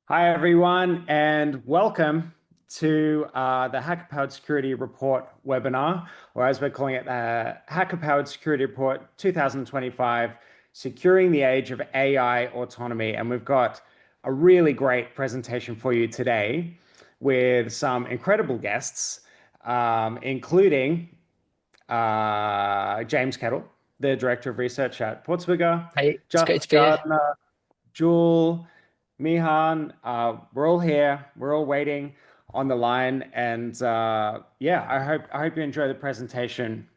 Hi, everyone, and welcome to the Hacker Powered Security Report webinar, or as we're calling it, the Hacker Powered Security Report 2025, Securing the Age of AI Autonomy. And we've got a really great presentation for you today with some incredible guests, including James Kettle, the Director of Research at PortSwigger, Hey, it's Justin great to be here. Gardner, Jewel, Mehan, we're all here. We're all waiting on the line, and yeah, I hope you enjoy the presentation.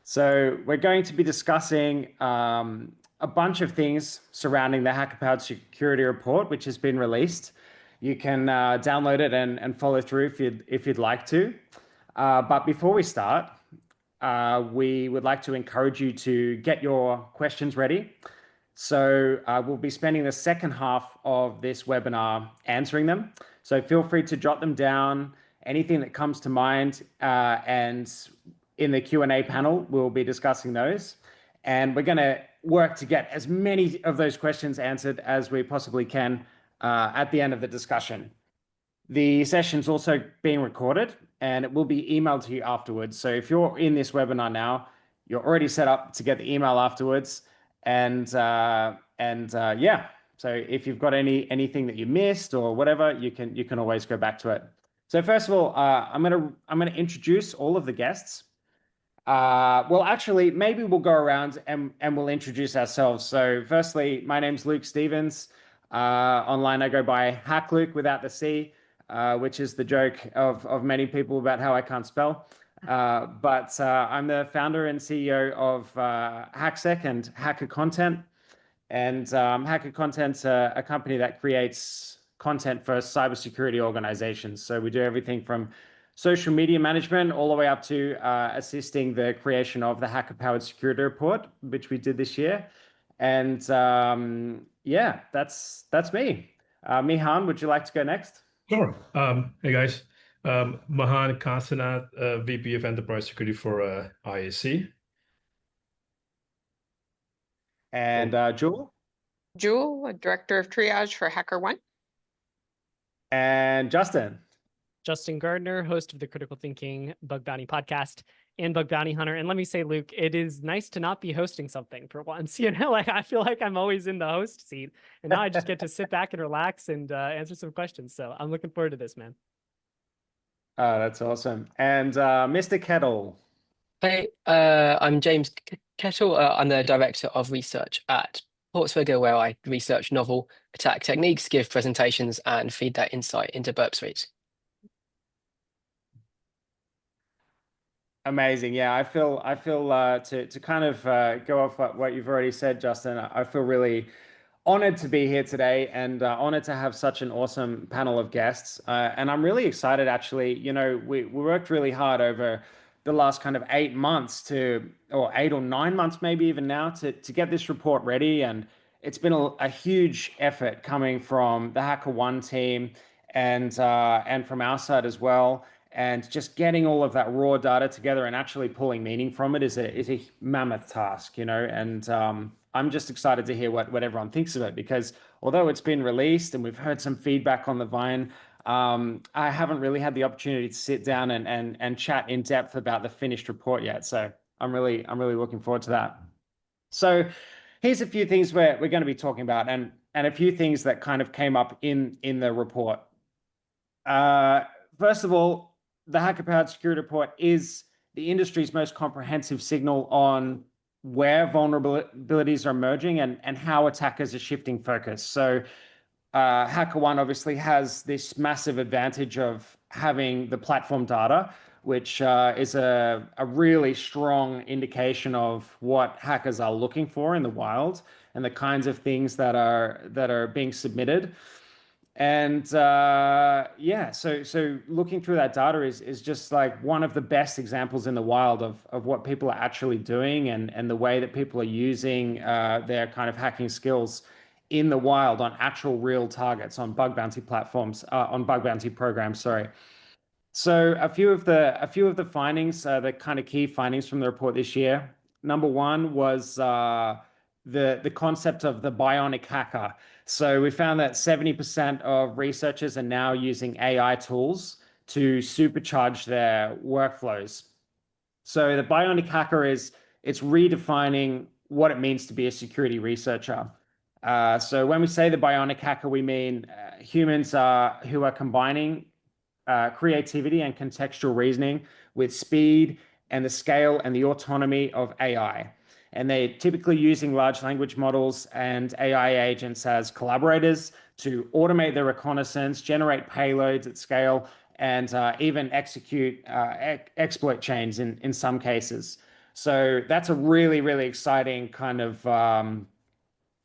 So we're going to be discussing a bunch of things surrounding the Hacker-Powered Security Report, which has been released. You can download it and follow through if you'd like to. But before we start, we would like to encourage you to get your questions ready. So we'll be spending the second half of this webinar answering them. So feel free to jot them down, anything that comes to mind, and in the Q&A panel, we'll be discussing those. And we're going to work to get as many of those questions answered as we possibly can at the end of the discussion. The session's also being recorded and it will be emailed to you afterwards. So if you're in this webinar now, you're already set up to get the email afterwards. And yeah, so if you've got anything that you missed or whatever, you can always go back to it. So first of all, I'm gonna introduce all of the guests. Well, actually, maybe we'll go around and we'll introduce ourselves. So firstly, my name's Luke Stevens. Online, I go by Hakluke without the C, which is the joke of many people about how I can't spell. But I'm the founder and CEO of Haksec and Hacker Content. And Hacker Content's a company that creates content for cybersecurity organizations. So we do everything from social media management all the way up to assisting the creation of the Hacker Powered Security Report, which we did this year. And yeah, that's me. Mehan, would you like to go next? Sure. Hey guys, Mehan Kasinath, VP of Enterprise Security for IAC. And Jewel? Jewel, Director of Triage for HackerOne. And Justin? Justin Gardner, host of the Critical Thinking Bug Bounty podcast and Bug Bounty Hunter. And let me say, Luke, it is nice to not be hosting something for once. You know, like I feel like I'm always in the host seat, and now I just get to sit back and relax and answer some questions. So I'm looking forward to this, man. Oh, that's awesome. And Mr. Kettle? Hey, I'm James Kettle. I'm the Director of Research at PortSwigger, where I research novel attack techniques, give presentations, and feed that insight into Burp Suite. Amazing. Yeah, I feel to kind of go off what you've already said, Justin, I feel really honored to be here today and honored to have such an awesome panel of guests. And I'm really excited, actually. You know, we worked really hard over the last kind of 8 months or 8 or 9 months, maybe even now, to get this report ready. And it's been a huge effort coming from the HackerOne team and from our side as well. And just getting all of that raw data together and actually pulling meaning from it is a mammoth task, you know. And I'm just excited to hear what everyone thinks of it, because although it's been released and we've heard some feedback on the Vine, I haven't really had the opportunity to sit down and chat in depth about the finished report yet. So I'm really looking forward to that. So here's a few things we're going to be talking about, and a few things that kind of came up in the report. First of all, the Hacker-Powered Security Report is the industry's most comprehensive signal on where vulnerabilities are emerging and how attackers are shifting focus. So HackerOne obviously has this massive advantage of having the platform data, which is a really strong indication of what hackers are looking for in the wild and the kinds of things that are being submitted. And yeah, so looking through that data is just like one of the best examples in the wild of what people are actually doing and the way that people are using their kind of hacking skills in the wild on actual real targets on bug bounty platforms, on bug bounty programs, sorry. So a few of the findings, the kind of key findings from the report this year. Number one was the concept of the bionic hacker. So we found that 70% of researchers are now using AI tools to supercharge their workflows. So the bionic hacker it's redefining what it means to be a security researcher. So when we say the bionic hacker, we mean humans who are combining creativity and contextual reasoning with speed and the scale and the autonomy of AI. And they're typically using large language models and AI agents as collaborators to automate their reconnaissance, generate payloads at scale, and even execute exploit chains in some cases. So that's a really, really exciting kind of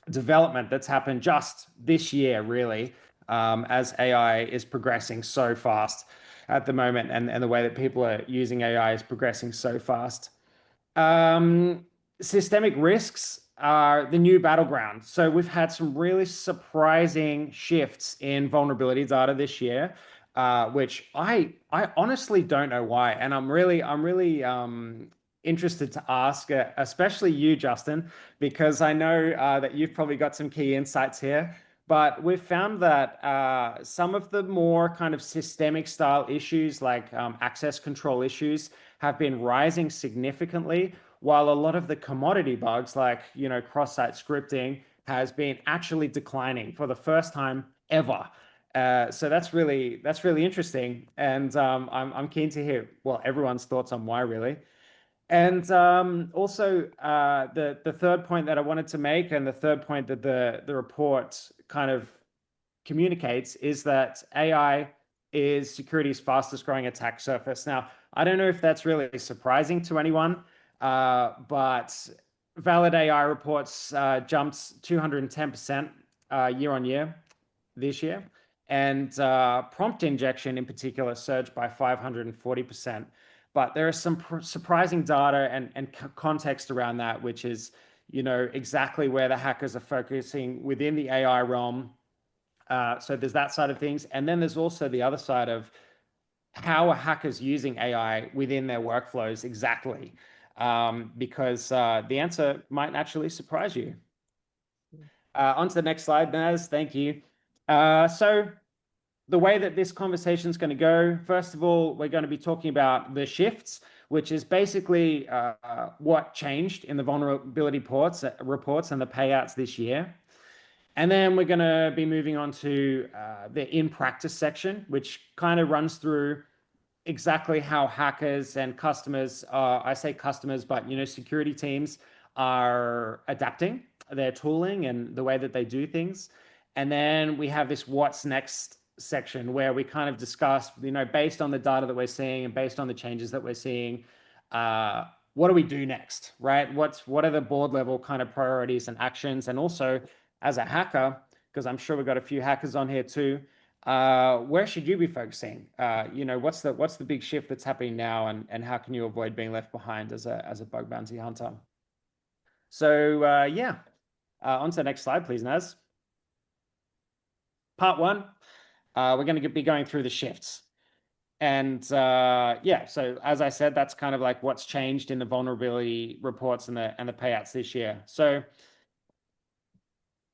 development that's happened just this year, really, as AI is progressing so fast at the moment, and the way that people are using AI is progressing so fast. Systemic risks are the new battleground. So we've had some really surprising shifts in vulnerability data this year, which I honestly don't know why, and I'm really interested to ask, especially you, Justin, because I know that you've probably got some key insights here. But we've found that some of the more kind of systemic style issues, like access control issues, have been rising significantly, while a lot of the commodity bugs, like cross-site scripting, has been actually declining for the first time ever. So that's really interesting, and I'm keen to hear everyone's thoughts on why, really. And also the third point that I wanted to make, and the third point that the report kind of communicates, is that AI is security's fastest growing attack surface. Now, I don't know if that's really surprising to anyone, but valid AI reports jumped 210% year on year this year. And prompt injection in particular surged by 540%. But there is some surprising data and context around that, which is, exactly where the hackers are focusing within the AI realm. So there's that side of things. And then there's also the other side of how are hackers using AI within their workflows exactly? Because the answer might actually surprise you. On to the next slide, Naz. Thank you. So the way that this conversation is going to go, first of all, we're going to be talking about the shifts, which is basically what changed in the vulnerability reports and the payouts this year. And then we're going to be moving on to the in practice section, which kind of runs through exactly how hackers and customers, I say customers, but security teams are adapting their tooling and the way that they do things. And then we have this what's next section where we kind of discuss, based on the data that we're seeing and based on the changes that we're seeing, what do we do next, right? What are the board level kind of priorities and actions? And also, as a hacker, because I'm sure we've got a few hackers on here too, where should you be focusing? What's the big shift that's happening now, and how can you avoid being left behind as a bug bounty hunter? So on to the next slide, please, Naz. Part one, we're going to be going through the shifts. And so as I said, that's kind of like what's changed in the vulnerability reports and the payouts this year. So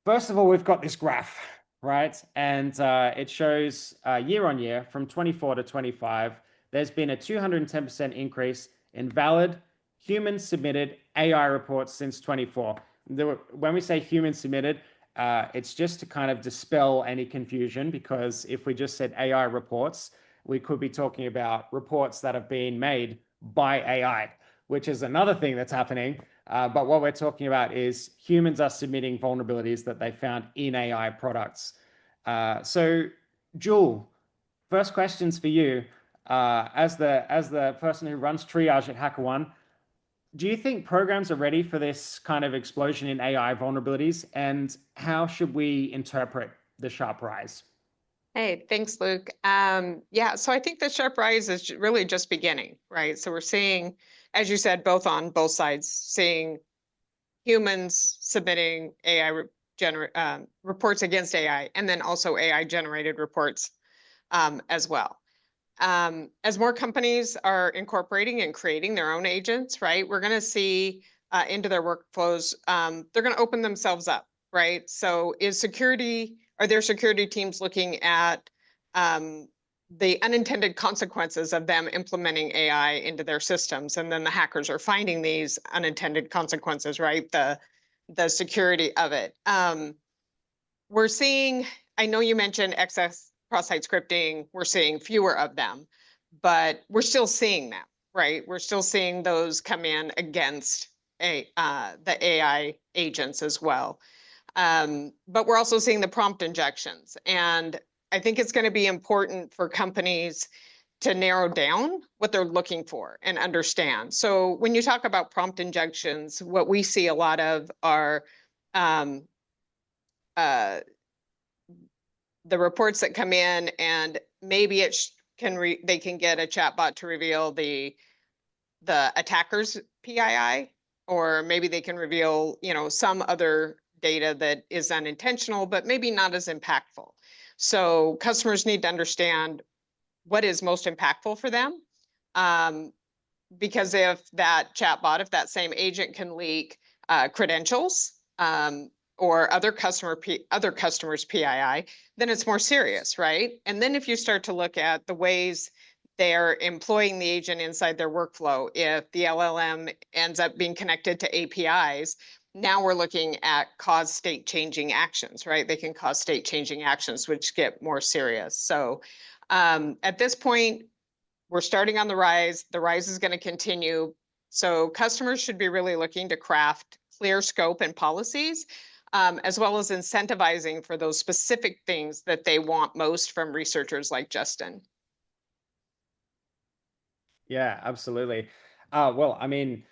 first of all, we've got this graph, right? And it shows year on year from 24 to 25, there's been a 210% increase in valid human submitted AI reports since 24. When we say human submitted, it's just to kind of dispel any confusion, because if we just said AI reports, we could be talking about reports that have been made by AI, which is another thing that's happening. But what we're talking about is humans are submitting vulnerabilities that they found in AI products. So, Jewel, first questions for you. As the person who runs Triage at HackerOne, do you think programs are ready for this kind of explosion in AI vulnerabilities, and how should we interpret the sharp rise? Hey, thanks, Luke. So I think the sharp rise is really just beginning, right? So we're seeing, as you said, on both sides, seeing humans submitting AI reports against AI, and then also AI generated reports as well. As more companies are incorporating and creating their own agents, right, we're going to see into their workflows, they're going to open themselves up, right? So are their security teams looking at the unintended consequences of them implementing AI into their systems? And then the hackers are finding these unintended consequences, right? The security of it. We're seeing, I know you mentioned excess cross-site scripting, we're seeing fewer of them, but we're still seeing them, right? We're still seeing those come in against the AI agents as well. But we're also seeing the prompt injections. And I think it's going to be important for companies to narrow down what they're looking for and understand. So when you talk about prompt injections, what we see a lot of are the reports that come in, and maybe they can get a chatbot to reveal the attacker's PII, or maybe they can reveal, some other data that is unintentional, but maybe not as impactful. So customers need to understand what is most impactful for them. Because if that same agent can leak credentials, or other customers' PII, then it's more serious, right? And then if you start to look at the ways they're employing the agent inside their workflow, if the LLM ends up being connected to APIs, now we're looking at cause state changing actions, right? They can cause state changing actions, which get more serious. So at this point, we're starting on the rise. The rise is going to continue. So customers should be really looking to craft clear scope and policies, as well as incentivizing for those specific things that they want most from researchers like Justin. Yeah, absolutely. Well, I mean,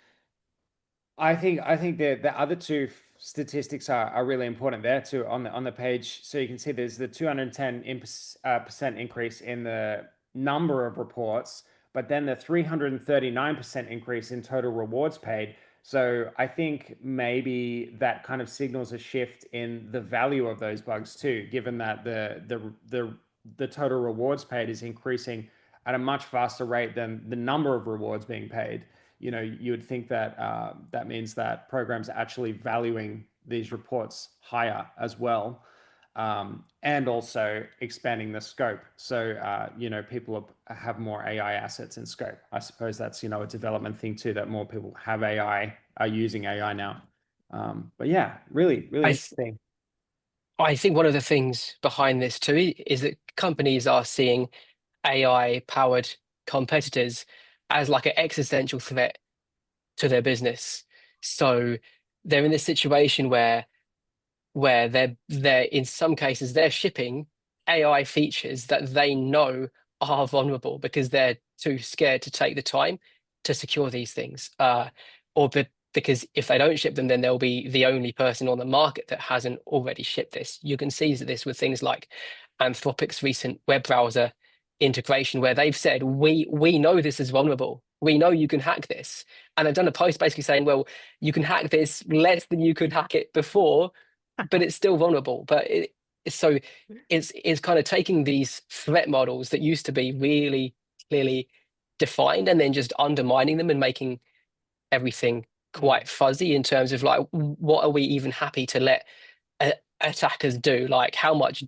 I think the other two statistics are really important there too on the page. So you can see there's the 210% increase in the number of reports, but then the 339% increase in total rewards paid. So I think maybe that kind of signals a shift in the value of those bugs too, given that the total rewards paid is increasing at a much faster rate than the number of rewards being paid. You would think that that means that programs are actually valuing these reports higher as well, and also expanding the scope. So, people have more AI assets in scope. I suppose that's, a development thing too, that more people have AI, are using AI now. But yeah, really, really interesting. I think one of the things behind this too is that companies are seeing AI-powered competitors as like an existential threat to their business. So they're in this situation where they're in some cases they're shipping AI features that they know are vulnerable because they're too scared to take the time to secure these things, because if they don't ship them, then they'll be the only person on the market that hasn't already shipped this. You can see this with things like Anthropic's recent web browser integration, where they've said, we know this is vulnerable. We know you can hack this. And I've done a post basically saying, well, you can hack this less than you could hack it before, but it's still vulnerable. But it's kind of taking these threat models that used to be really clearly defined and then just undermining them and making everything quite fuzzy in terms of like, what are we even happy to let attackers do? Like how much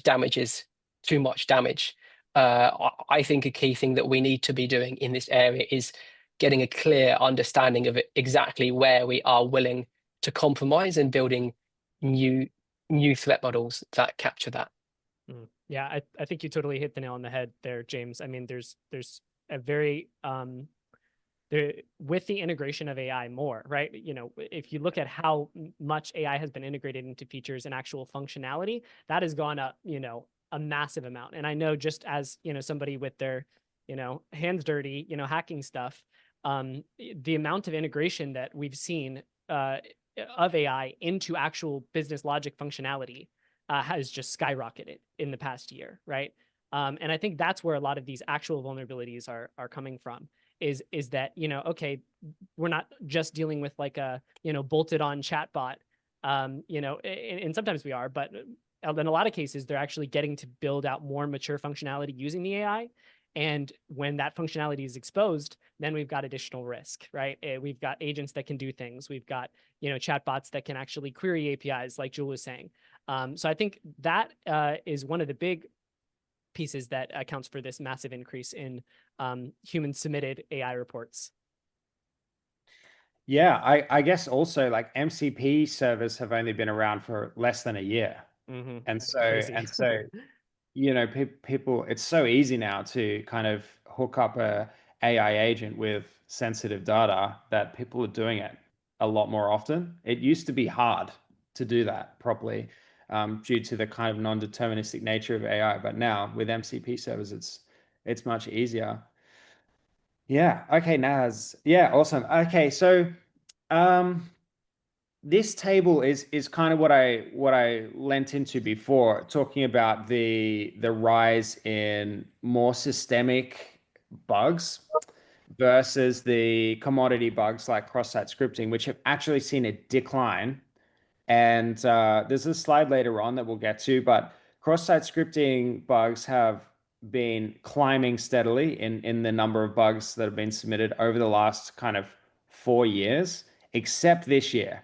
damage is too much damage? I think a key thing that we need to be doing in this area is getting a clear understanding of exactly where we are willing to compromise and building new threat models that capture that. Yeah, I think you totally hit the nail on the head there, James. I mean, there's a very with the integration of AI more, right? If you look at how much AI has been integrated into features and actual functionality, that has gone up, a massive amount. And I know, just as, somebody with their, hands dirty, hacking stuff, the amount of integration that we've seen of AI into actual business logic functionality has just skyrocketed in the past year, right? And I think that's where a lot of these actual vulnerabilities are coming from. Is that, okay, we're not just dealing with like a, bolted on chatbot, and sometimes we are, but in a lot of cases, they're actually getting to build out more mature functionality using the AI. And when that functionality is exposed, then we've got additional risk, right? We've got agents that can do things. We've got, chatbots that can actually query APIs, like Jewel was saying. So I think that is one of the big pieces that accounts for this massive increase in human-submitted AI reports. Yeah, I guess also like MCP servers have only been around for less than a year. And so Crazy. people, it's so easy now to kind of hook up a AI agent with sensitive data that people are doing it a lot more often. It used to be hard to do that properly due to the kind of non-deterministic nature of AI, but now with MCP servers, it's much easier. Yeah. Okay, Naz. Yeah, awesome. Okay, so this table is kind of what I lent into before, talking about the rise in more systemic bugs versus the commodity bugs like cross-site scripting, which have actually seen a decline. And there's a slide later on that we'll get to, but cross-site scripting bugs have been climbing steadily in the number of bugs that have been submitted over the last kind of 4 years, except this year.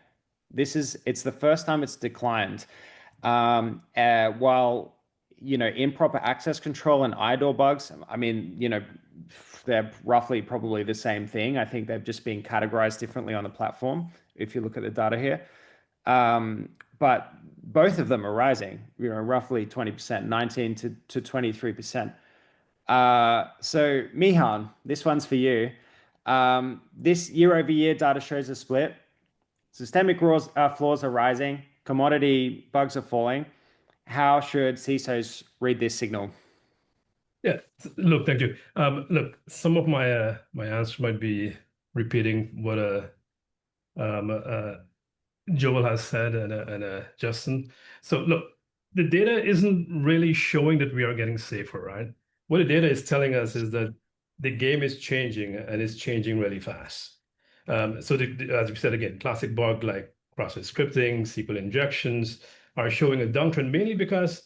It's the first time it's declined. While improper access control and IDOR bugs, I mean, they're roughly probably the same thing. I think they've just been categorized differently on the platform if you look at the data here. But both of them are rising, roughly 20%, 19 to 23%. So Mehan, this one's for you. This year-over-year data shows a split. Systemic flaws are rising. Commodity bugs are falling. How should CISOs read this signal? Yeah, look, thank you. Look, some of my my answer might be repeating what Joel has said and Justin. So look, the data isn't really showing that we are getting safer, right? What the data is telling us is that the game is changing and it's changing really fast. So as we said again, classic bug like cross-site scripting, SQL injections are showing a downtrend mainly because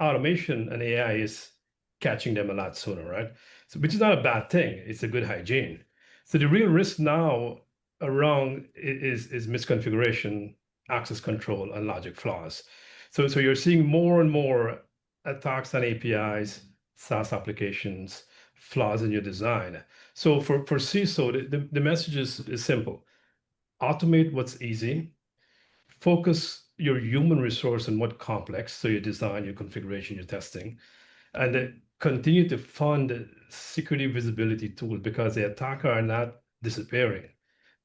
automation and AI is catching them a lot sooner, right? So which is not a bad thing. It's a good hygiene. So the real risk now around is misconfiguration, access control, and logic flaws. So you're seeing more and more attacks on APIs, SaaS applications, flaws in your design. So for CISO, the message is simple. Automate what's easy. Focus your human resource on what's complex, so your design, your configuration, your testing, and continue to fund security visibility tools because the attackers are not disappearing.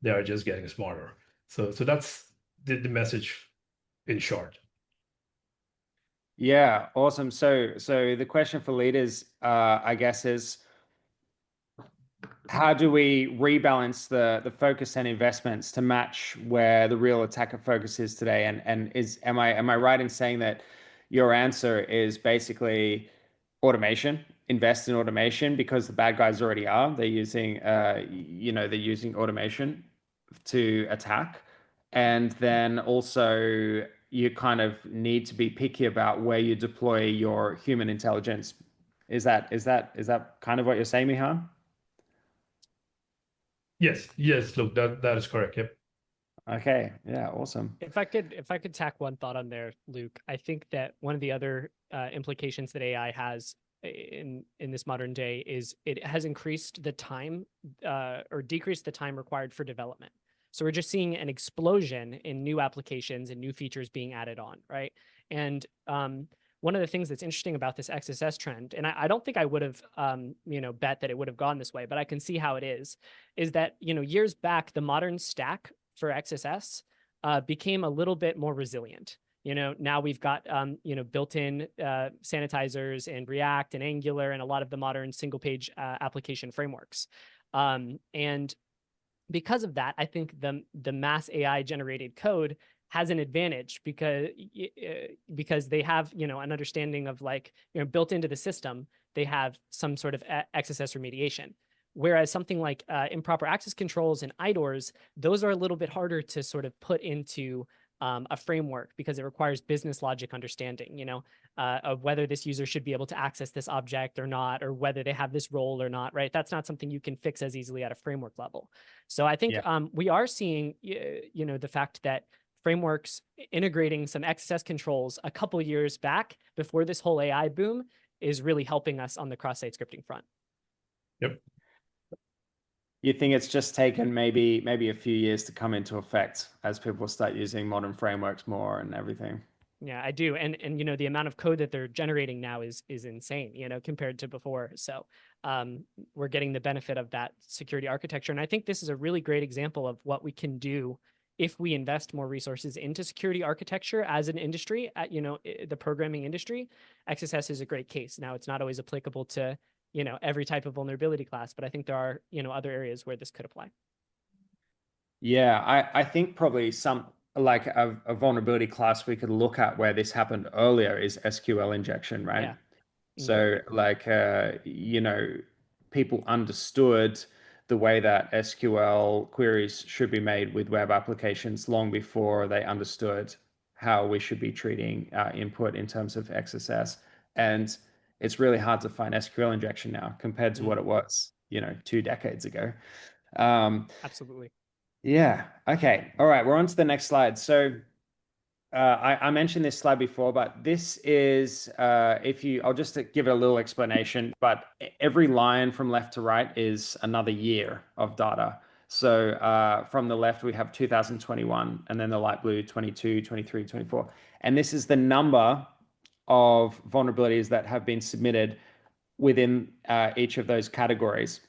They are just getting smarter. So that's the message in short. Yeah, awesome. So the question for leaders, I guess, is how do we rebalance the focus and investments to match where the real attacker focus is today? And am I right in saying that your answer is basically automation, invest in automation because the bad guys already are. They're using they're using automation to attack. And then also you kind of need to be picky about where you deploy your human intelligence. Is that kind of what you're saying, Mehan? Yes, look, that is correct. Yep. Okay. Yeah, awesome. If I could tack one thought on there, Luke, I think that one of the other implications that AI has in this modern day is it has increased the time or decreased the time required for development. So we're just seeing an explosion in new applications and new features being added on, right? And one of the things that's interesting about this XSS trend, and I don't think I would have, bet that it would have gone this way, but I can see how it is that, years back, the modern stack for XSS became a little bit more resilient. Now we've got, built-in sanitizers and React and Angular and a lot of the modern single-page application frameworks. And because of that, I think the mass AI generated code has an advantage because they have, an understanding of built into the system, they have some sort of XSS remediation. Whereas something like improper access controls and IDORs, those are a little bit harder to sort of put into a framework because it requires business logic understanding, of whether this user should be able to access this object or not, or whether they have this role or not, right? That's not something you can fix as easily at a framework level. So I think we are seeing, the fact that frameworks integrating some XSS controls a couple years back before this whole AI boom is really helping us on the cross-site scripting front. Yep. You think it's just taken maybe a few years to come into effect as people start using modern frameworks more and everything? Yeah, I do. And the amount of code that they're generating now is insane, compared to before. So we're getting the benefit of that security architecture. And I think this is a really great example of what we can do if we invest more resources into security architecture as an industry, the programming industry. XSS is a great case. Now, it's not always applicable to every type of vulnerability class, but I think there are, other areas where this could apply. Yeah, I think probably some like a vulnerability class we could look at where this happened earlier is SQL injection, right? Yeah. So like, people understood the way that SQL queries should be made with web applications long before they understood how we should be treating input in terms of XSS. And it's really hard to find SQL injection now compared to what it was, 2 decades ago. Absolutely. Yeah. Okay. All right. We're on to the next slide. So I mentioned this slide before, but this is, I'll just give it a little explanation, but every line from left to right is another year of data. So from the left, we have 2021, and then the light blue, 22, 23, 24. And this is the number of vulnerabilities that have been submitted within each of those categories.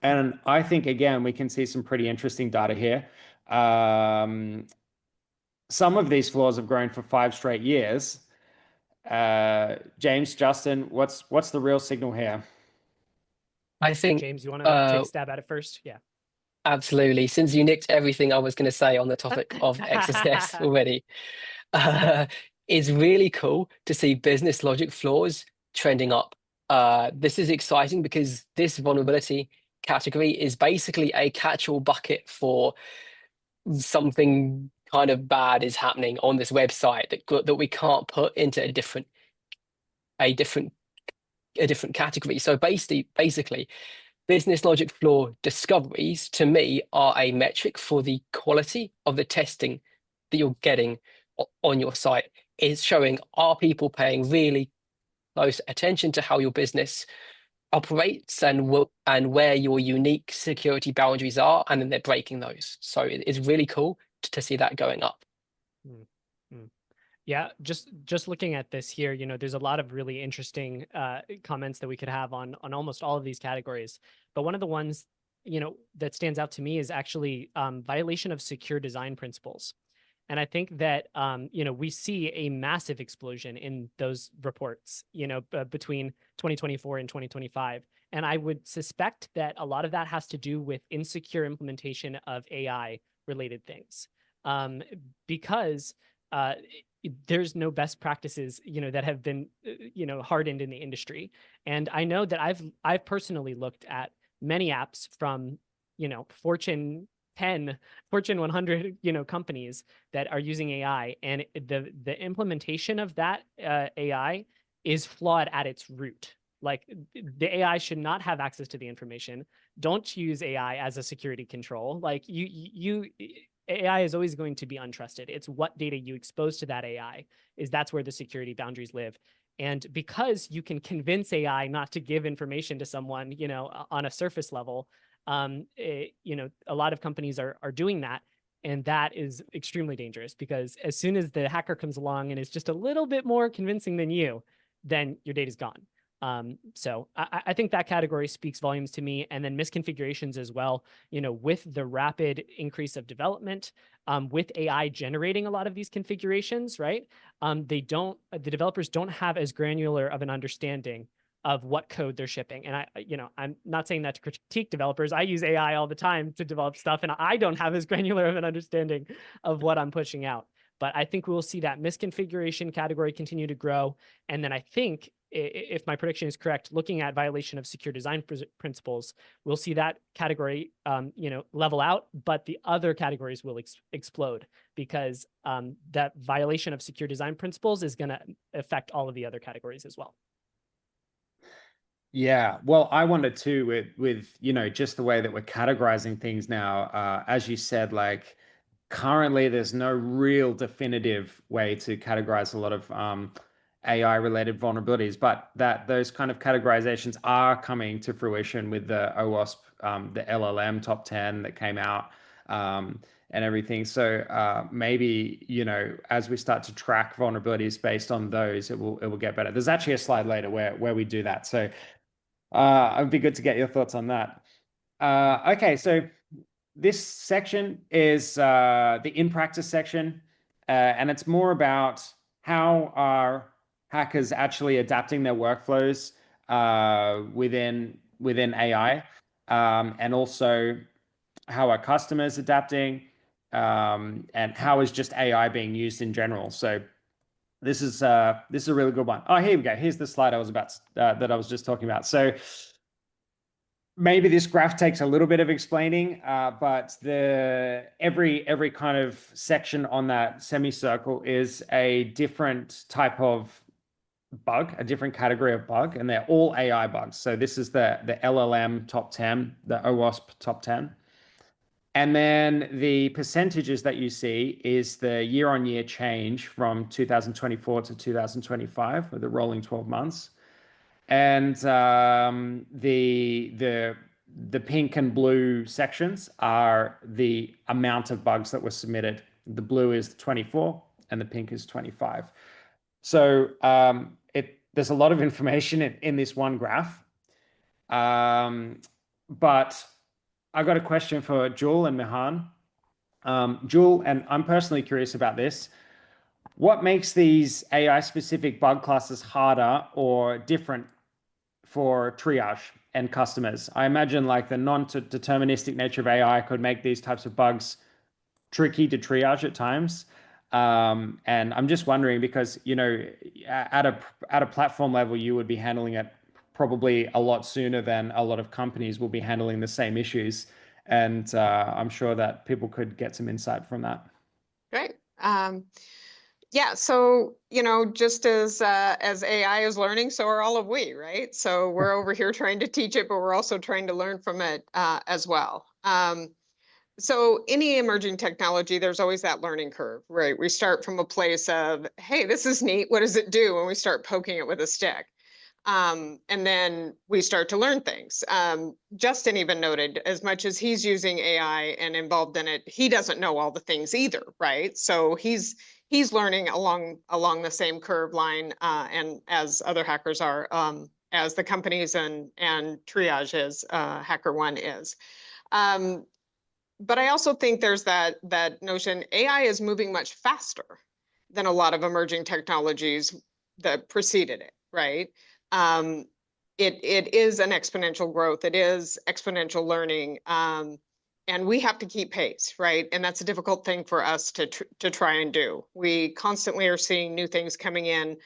And I think, again, we can see some pretty interesting data here. Some of these flaws have grown for 5 straight years. James, Justin, what's the real signal here? I think, James, you want to take a stab at it first? Yeah. Absolutely. Since you nicked everything I was going to say on the topic of XSS already, it's really cool to see business logic flaws trending up. This is exciting because this vulnerability category is basically a catch-all bucket for something kind of bad is happening on this website that we can't put into a different category. So basically, business logic flaw discoveries to me are a metric for the quality of the testing that you're getting on your site. It's showing, are people paying really close attention to how your business operates and where your unique security boundaries are, and then they're breaking those. So it's really cool to see that going up. Yeah, just looking at this here, there's a lot of really interesting comments that we could have on almost all of these categories. But one of the ones, that stands out to me is actually violation of secure design principles. And I think that, we see a massive explosion in those reports, between 2024 and 2025. And I would suspect that a lot of that has to do with insecure implementation of AI related things, because there's no best practices, that have been, hardened in the industry. And I know that I've personally looked at many apps from, Fortune 10, Fortune 100, companies that are using AI, and the implementation of that AI is flawed at its root. Like, the AI should not have access to the information. Don't use AI as a security control. Like, AI is always going to be untrusted. It's what data you expose to that AI that's where the security boundaries live. And because you can convince AI not to give information to someone, on a surface level, a lot of companies are doing that. And that is extremely dangerous, because as soon as the hacker comes along and is just a little bit more convincing than you, then your data's gone. So I think that category speaks volumes to me. And then misconfigurations as well, with the rapid increase of development, with AI generating a lot of these configurations, right? The developers don't have as granular of an understanding of what code they're shipping. And I'm not saying that to critique developers. I use AI all the time to develop stuff, and I don't have as granular of an understanding of what I'm pushing out. But I think we will see that misconfiguration category continue to grow. And then I think, if my prediction is correct, looking at violation of secure design principles, we'll see that category, level out, but the other categories will explode, because that violation of secure design principles is going to affect all of the other categories as well. Yeah, well, I wonder too with just the way that we're categorizing things now. As you said, like currently there's no real definitive way to categorize a lot of AI related vulnerabilities, but those kind of categorizations are coming to fruition with the OWASP, the LLM top 10 that came out, and everything. So maybe, as we start to track vulnerabilities based on those, it will get better. There's actually a slide later where we do that. So it'd be good to get your thoughts on that. Okay, so this section is the in practice section, and it's more about how are hackers actually adapting their workflows within AI, and also how are customers adapting, and how is just AI being used in general. So this is a really good one. Oh, here we go. Here's the slide I was about that I was just talking about. So maybe this graph takes a little bit of explaining, but every kind of section on that semicircle is a different type of bug, a different category of bug, and they're all AI bugs. So this is the LLM top 10, the OWASP top 10. And then the percentages that you see is the year-on-year change from 2024 to 2025 with the rolling 12 months. And the pink and blue sections are the amount of bugs that were submitted. The blue is 24 and the pink is 25. So there's a lot of information in this one graph. But I've got a question for Jewel and Mehan. Jewel, and I'm personally curious about this. What makes these AI-specific bug classes harder or different for triage and customers? I imagine like the non-deterministic nature of AI could make these types of bugs tricky to triage at times. And I'm just wondering because, at a platform level, you would be handling it probably a lot sooner than a lot of companies will be handling the same issues. And I'm sure that people could get some insight from that. Great. Yeah, so just as AI is learning, so are all of we, right? So we're over here trying to teach it, but we're also trying to learn from it as well. So any emerging technology, there's always that learning curve, right? We start from a place of, hey, this is neat. What does it do? And we start poking it with a stick. And then we start to learn things. Justin even noted, as much as he's using AI and involved in it, he doesn't know all the things either, right? So he's learning along the same curve line, and as other hackers are, as the companies and Triage is, HackerOne is. But I also think there's that notion AI is moving much faster than a lot of emerging technologies that preceded it, right? It is an exponential growth. It is exponential learning. And we have to keep pace, right? And that's a difficult thing for us to try and do. We constantly are seeing new things coming in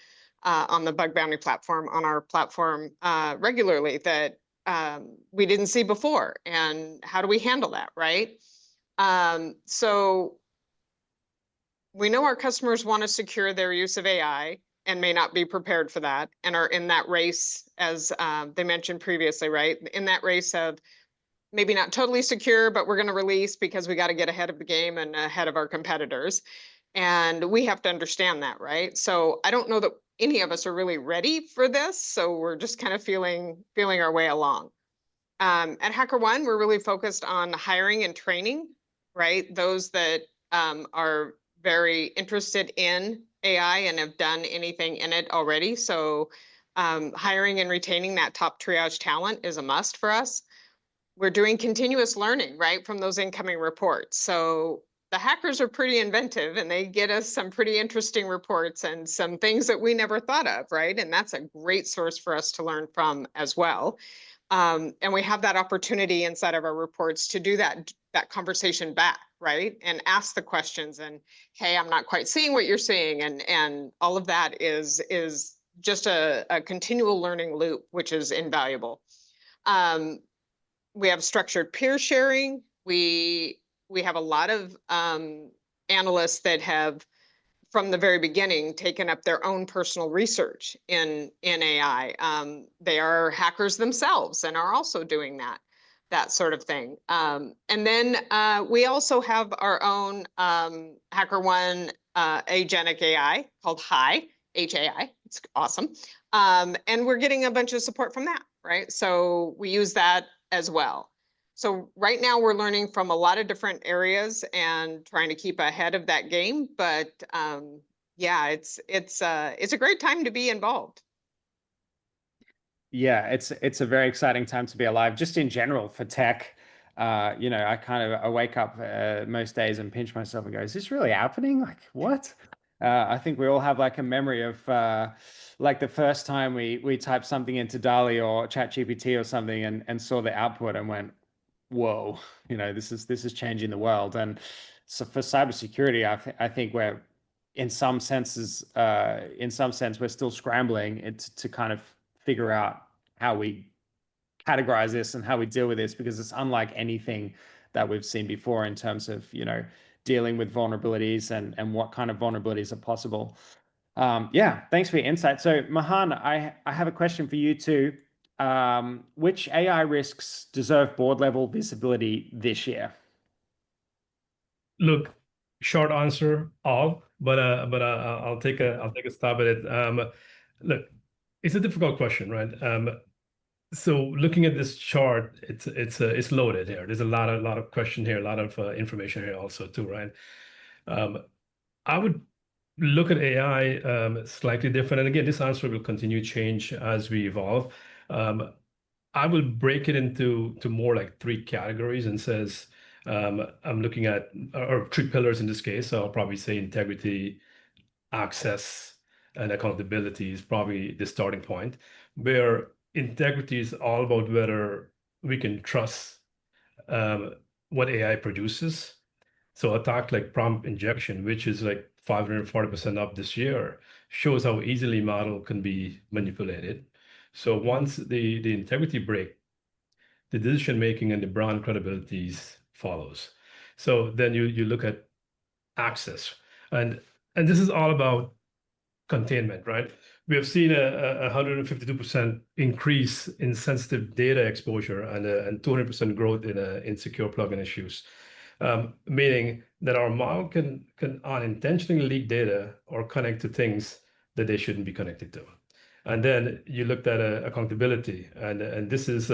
on the bug bounty platform, on our platform regularly that we didn't see before. And how do we handle that, right? So we know our customers want to secure their use of AI and may not be prepared for that and are in that race, as they mentioned previously, right? In that race of maybe not totally secure, but we're going to release because we got to get ahead of the game and ahead of our competitors. And we have to understand that, right? So I don't know that any of us are really ready for this. So we're just kind of feeling our way along. At HackerOne, we're really focused on hiring and training, right? Those that are very interested in AI and have done anything in it already. So hiring and retaining that top triage talent is a must for us. We're doing continuous learning, right, from those incoming reports. So the hackers are pretty inventive and they get us some pretty interesting reports and some things that we never thought of, right? And that's a great source for us to learn from as well. And we have that opportunity inside of our reports to do that that conversation back, right? And ask the questions and, hey, I'm not quite seeing what you're seeing. And all of that is just a continual learning loop, which is invaluable. We have structured peer sharing. We have a lot of analysts that have, from the very beginning, taken up their own personal research in AI. They are hackers themselves and are also doing that sort of thing. And then we also have our own HackerOne agentic AI called HAI. It's awesome. And we're getting a bunch of support from that, right? So we use that as well. So right now we're learning from a lot of different areas and trying to keep ahead of that game. But yeah, it's a great time to be involved. Yeah, it's a very exciting time to be alive, just in general for tech. You know, I wake up most days and pinch myself and go, is this really happening? Like, what? I think we all have like a memory of like the first time we typed something into DALL-E or ChatGPT or something and saw the output and went, whoa, you know, this is changing the world. And so for cybersecurity, I think we're in some sense we're still scrambling to kind of figure out how we categorize this and how we deal with this, because it's unlike anything that we've seen before in terms of, you know, dealing with vulnerabilities and what kind of vulnerabilities are possible. Yeah, thanks for your insight. So Mehan, I have a question for you too. Which AI risks deserve board level visibility this year? Look, short answer, all, but I'll take a stab at it. Look, it's a difficult question, right? So looking at this chart, it's loaded here. There's a lot of question here, a lot of information here also too, right? I would look at AI slightly different, and again, this answer will continue to change as we evolve. I will break it into more like three categories and says I'm looking at or three pillars in this case. So I'll probably say integrity, access, and accountability is probably the starting point, where integrity is all about whether we can trust what AI produces. So attack like prompt injection, which is like 540% up this year, shows how easily model can be manipulated. So once the integrity break, the decision making and the brand credibilities follows. So then you look at access, and this is all about containment, right? We have seen a 152% increase in sensitive data exposure and 200% growth in secure plugin issues, meaning that our model can unintentionally leak data or connect to things that they shouldn't be connected to. And then you looked at accountability, and this is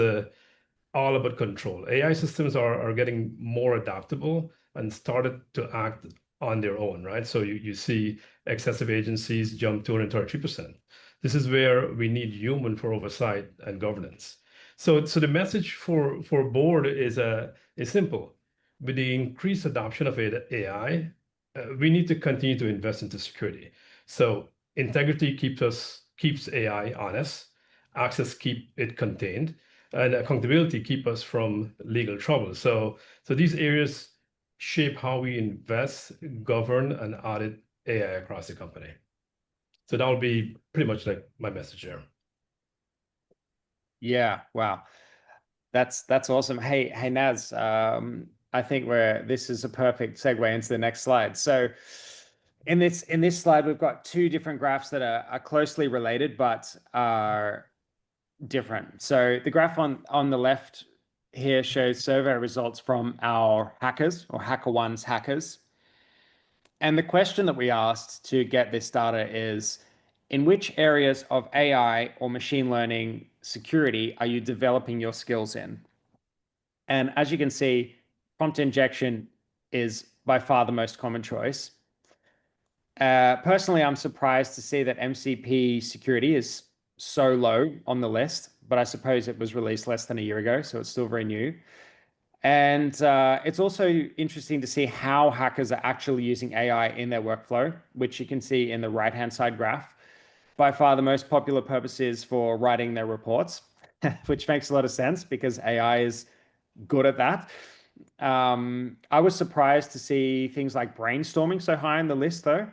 all about control. AI systems are getting more adaptable and started to act on their own, right? So you see excessive agencies jump 233%. This is where we need human for oversight and governance. So the message for board is simple. With the increased adoption of AI, we need to continue to invest into security. So integrity keeps AI honest, access keep it contained, and accountability keep us from legal trouble. So these areas shape how we invest, govern, and audit AI across the company. So that would be pretty much like my message here. Yeah, wow. That's awesome. Hey Naz, I think this is a perfect segue into the next slide. So in this slide, we've got two different graphs that are closely related but are different. So the graph on the left here shows survey results from our hackers or HackerOne's hackers. And the question that we asked to get this data is, in which areas of AI or machine learning security are you developing your skills in? And as you can see, prompt injection is by far the most common choice. Personally, I'm surprised to see that MCP security is so low on the list, but I suppose it was released less than a year ago, so it's still very new. And it's also interesting to see how hackers are actually using AI in their workflow, which you can see in the right-hand side graph. By far, the most popular purpose is for writing their reports, which makes a lot of sense because AI is good at that. I was surprised to see things like brainstorming so high on the list, though.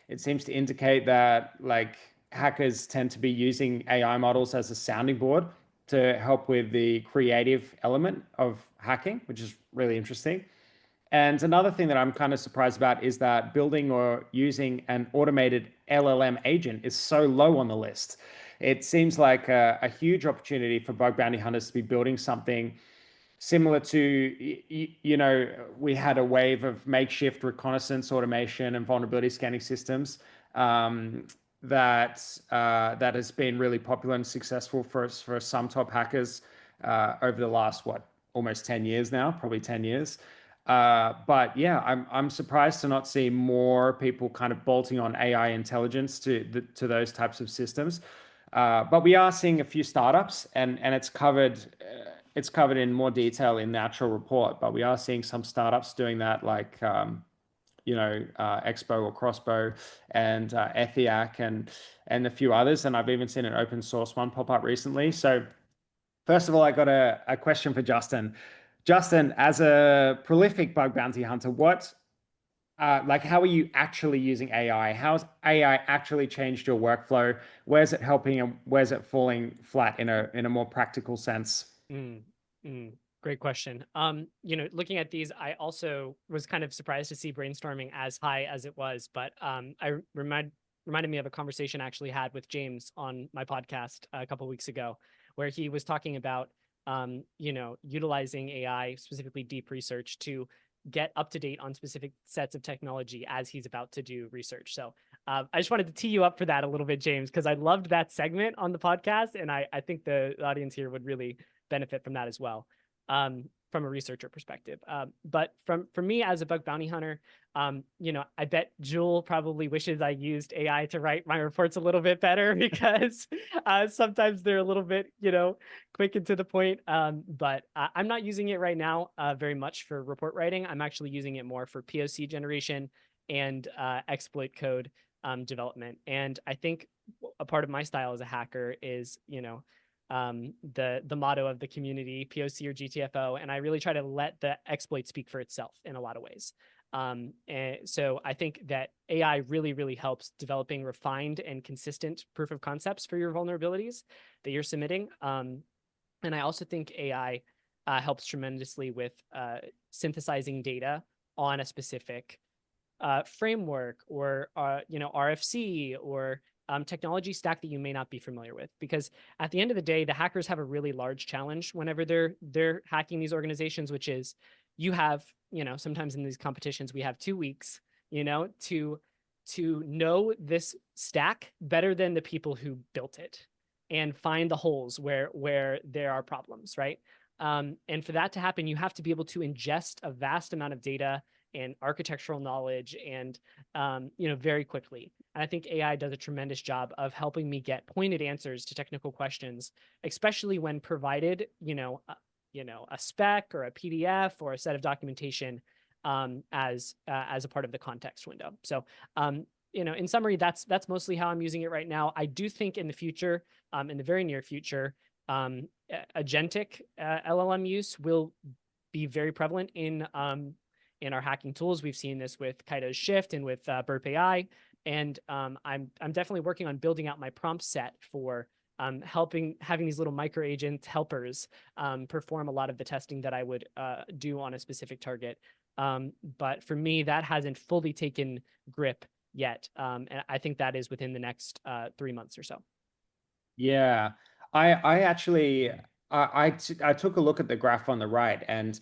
It seems to indicate that like hackers tend to be using AI models as a sounding board to help with the creative element of hacking, which is really interesting. And another thing that I'm kind of surprised about is that building or using an automated LLM agent is so low on the list. It seems like a huge opportunity for bug bounty hunters to be building something similar to, we had a wave of makeshift reconnaissance automation and vulnerability scanning systems that has been really popular and successful for some top hackers over the last, almost 10 years now, probably 10 years. But yeah, I'm surprised to not see more people kind of bolting on AI intelligence to those types of systems. But we are seeing a few startups, and it's covered in more detail in the actual report. But we are seeing some startups doing that, like Expo or Crossbow and Ethiac and a few others. And I've even seen an open source one pop up recently. So first of all, I got a question for Justin. Justin, as a prolific bug bounty hunter, how are you actually using AI? How's AI actually changed your workflow? Where's it helping and where's it falling flat in a more practical sense? Great question. Looking at these, I also was kind of surprised to see brainstorming as high as it was, but reminded me of a conversation I actually had with James on my podcast a couple of weeks ago, where he was talking about utilizing AI, specifically deep research, to get up to date on specific sets of technology as he's about to do research. So I just wanted to tee you up for that a little bit, James, because I loved that segment on the podcast, and I think the audience here would really benefit from that as well, from a researcher perspective. But for me as a bug bounty hunter, I bet Jewel probably wishes I used AI to write my reports a little bit better, because sometimes they're a little bit, quick and to the point. But I'm not using it right now very much for report writing. I'm actually using it more for POC generation and exploit code development. And I think a part of my style as a hacker is, the motto of the community, POC or GTFO, and I really try to let the exploit speak for itself in a lot of ways. And so I think that AI really, really helps developing refined and consistent proof of concepts for your vulnerabilities that you're submitting. And I also think AI helps tremendously with synthesizing data on a specific framework or RFC or technology stack that you may not be familiar with. Because at the end of the day, the hackers have a really large challenge whenever they're hacking these organizations, which is you have, sometimes in these competitions, we have 2 weeks, to know this stack better than the people who built it and find the holes where there are problems, right? And for that to happen, you have to be able to ingest a vast amount of data and architectural knowledge and, very quickly. And I think AI does a tremendous job of helping me get pointed answers to technical questions, especially when provided, a spec or a PDF or a set of documentation as a part of the context window. So, in summary, that's mostly how I'm using it right now. I do think in the future, in the very near future, agentic LLM use will be very prevalent in our hacking tools. We've seen this with Kaito's Shift and with Burp AI. And I'm definitely working on building out my prompt set for having these little micro agent helpers perform a lot of the testing that I would do on a specific target. But for me, that hasn't fully taken grip yet. And I think that is within the next 3 months or so. Yeah, I actually I took a look at the graph on the right, and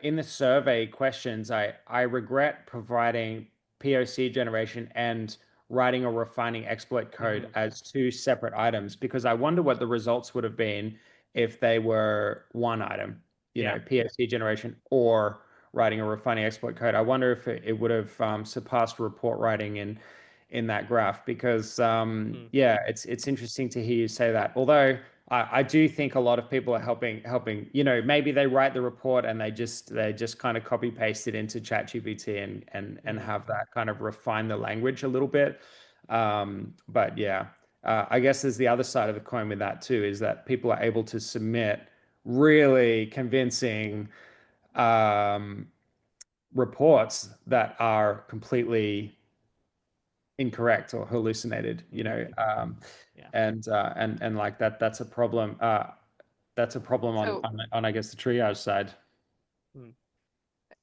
in the survey questions, I regret providing POC generation and writing or refining exploit code as 2 separate items, because I wonder what the results would have been if they were one item, POC generation or writing or refining exploit code. I wonder if it would have surpassed report writing in that graph, because it's interesting to hear you say that. Although I do think a lot of people are helping, maybe they write the report and they just kind of copy paste it into ChatGPT and have that kind of refine the language a little bit. But yeah, I guess there's the other side of the coin with that too, is that people are able to submit really convincing reports that are completely incorrect or hallucinated, and like that's a problem. That's a problem So- on I guess the triage side.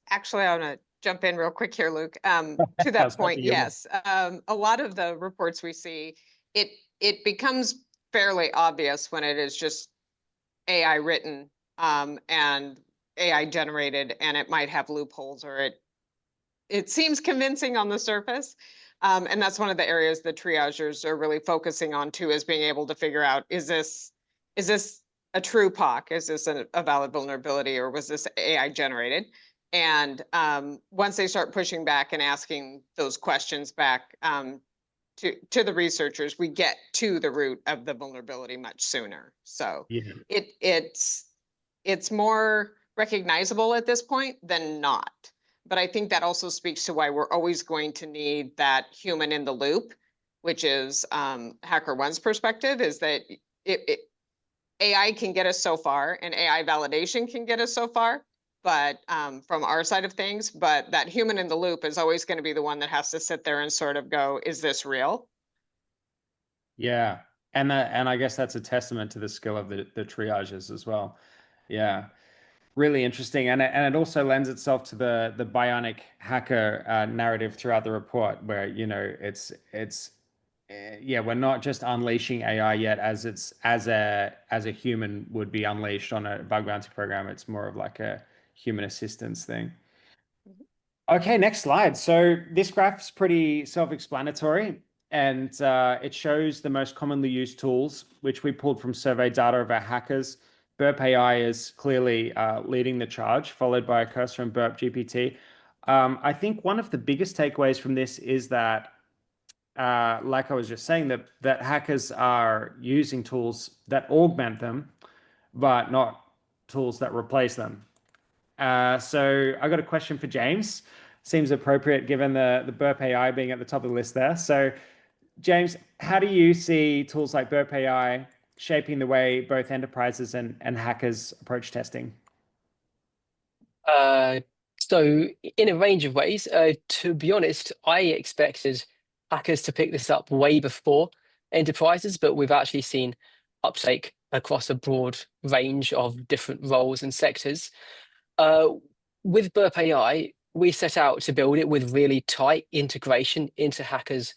Actually, I want to jump in real quick here, Luke. To I that was hoping point, you would. yes. A lot of the reports we see, it becomes fairly obvious when it is just AI written and AI generated, and it might have loopholes, or it seems convincing on the surface. And that's one of the areas the triagers are really focusing on too, is being able to figure out, is this a true POC? Is this a valid vulnerability, or was this AI generated? And once they start pushing back and asking those questions back to the researchers, we get to the root of the vulnerability much sooner. So Yeah. it's more recognizable at this point than not. But I think that also speaks to why we're always going to need that human in the loop, which is HackerOne's perspective, is that AI can get us so far, and AI validation can get us so far, but from our side of things, but that human in the loop is always going to be the one that has to sit there and sort of go, is this real? Yeah. And I guess that's a testament to the skill of the triages as well. Yeah. Really interesting. And it also lends itself to the Bionic Hacker narrative throughout the report, where, we're not just unleashing AI yet as a human would be unleashed on a bug bounty program. It's more of like a human assistance thing. Okay, next slide. So this graph's pretty self-explanatory, and it shows the most commonly used tools, which we pulled from survey data of our hackers. Burp AI is clearly leading the charge, followed by a cursor and Burp GPT. I think one of the biggest takeaways from this is that, like I was just saying, that hackers are using tools that augment them, but not tools that replace them. So I got a question for James. Seems appropriate given the Burp AI being at the top of the list there. So James, how do you see tools like Burp AI shaping the way both enterprises and hackers approach testing? So in a range of ways, to be honest, I expected hackers to pick this up way before enterprises, but we've actually seen uptake across a broad range of different roles and sectors. With Burp AI, we set out to build it with really tight integration into hackers'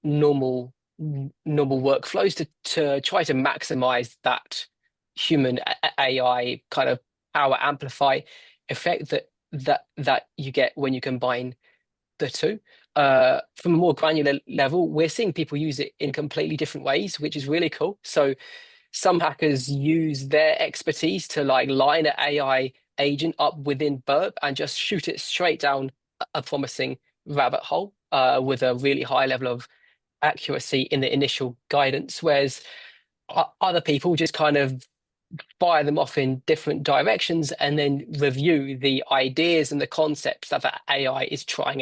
normal workflows to try to maximize that human AI kind of power amplify effect that you get when you combine the two. From a more granular level, we're seeing people use it in completely different ways, which is really cool. So some hackers use their expertise to like line an AI agent up within Burp and just shoot it straight down a promising rabbit hole with a really high level of accuracy in the initial guidance, whereas other people just kind of fire them off in different directions and then review the ideas and the concepts that the AI is trying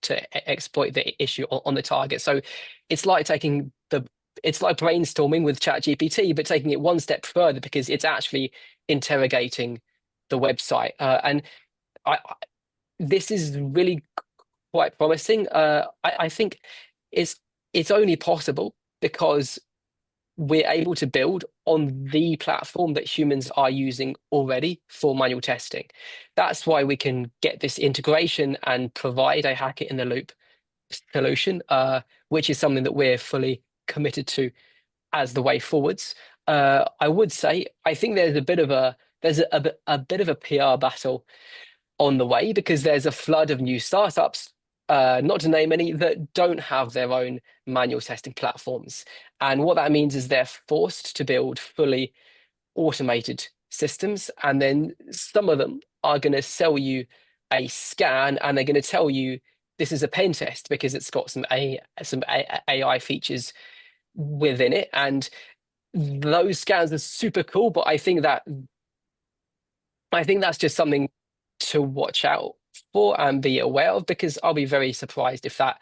to exploit the issue on the target. So it's like brainstorming with ChatGPT, but taking it one step further because it's actually interrogating the website. And this is really quite promising. I think it's only possible because we're able to build on the platform that humans are using already for manual testing. That's why we can get this integration and provide a hack it in the loop solution, which is something that we're fully committed to as the way forwards. I would say I think there's a bit of a PR battle on the way because there's a flood of new startups, not to name any, that don't have their own manual testing platforms. And what that means is they're forced to build fully automated systems. And then some of them are going to sell you a scan and they're going to tell you this is a pen test because it's got some AI features within it. And those scans are super cool, but I think that's just something to watch out for and be aware of, because I'll be very surprised if that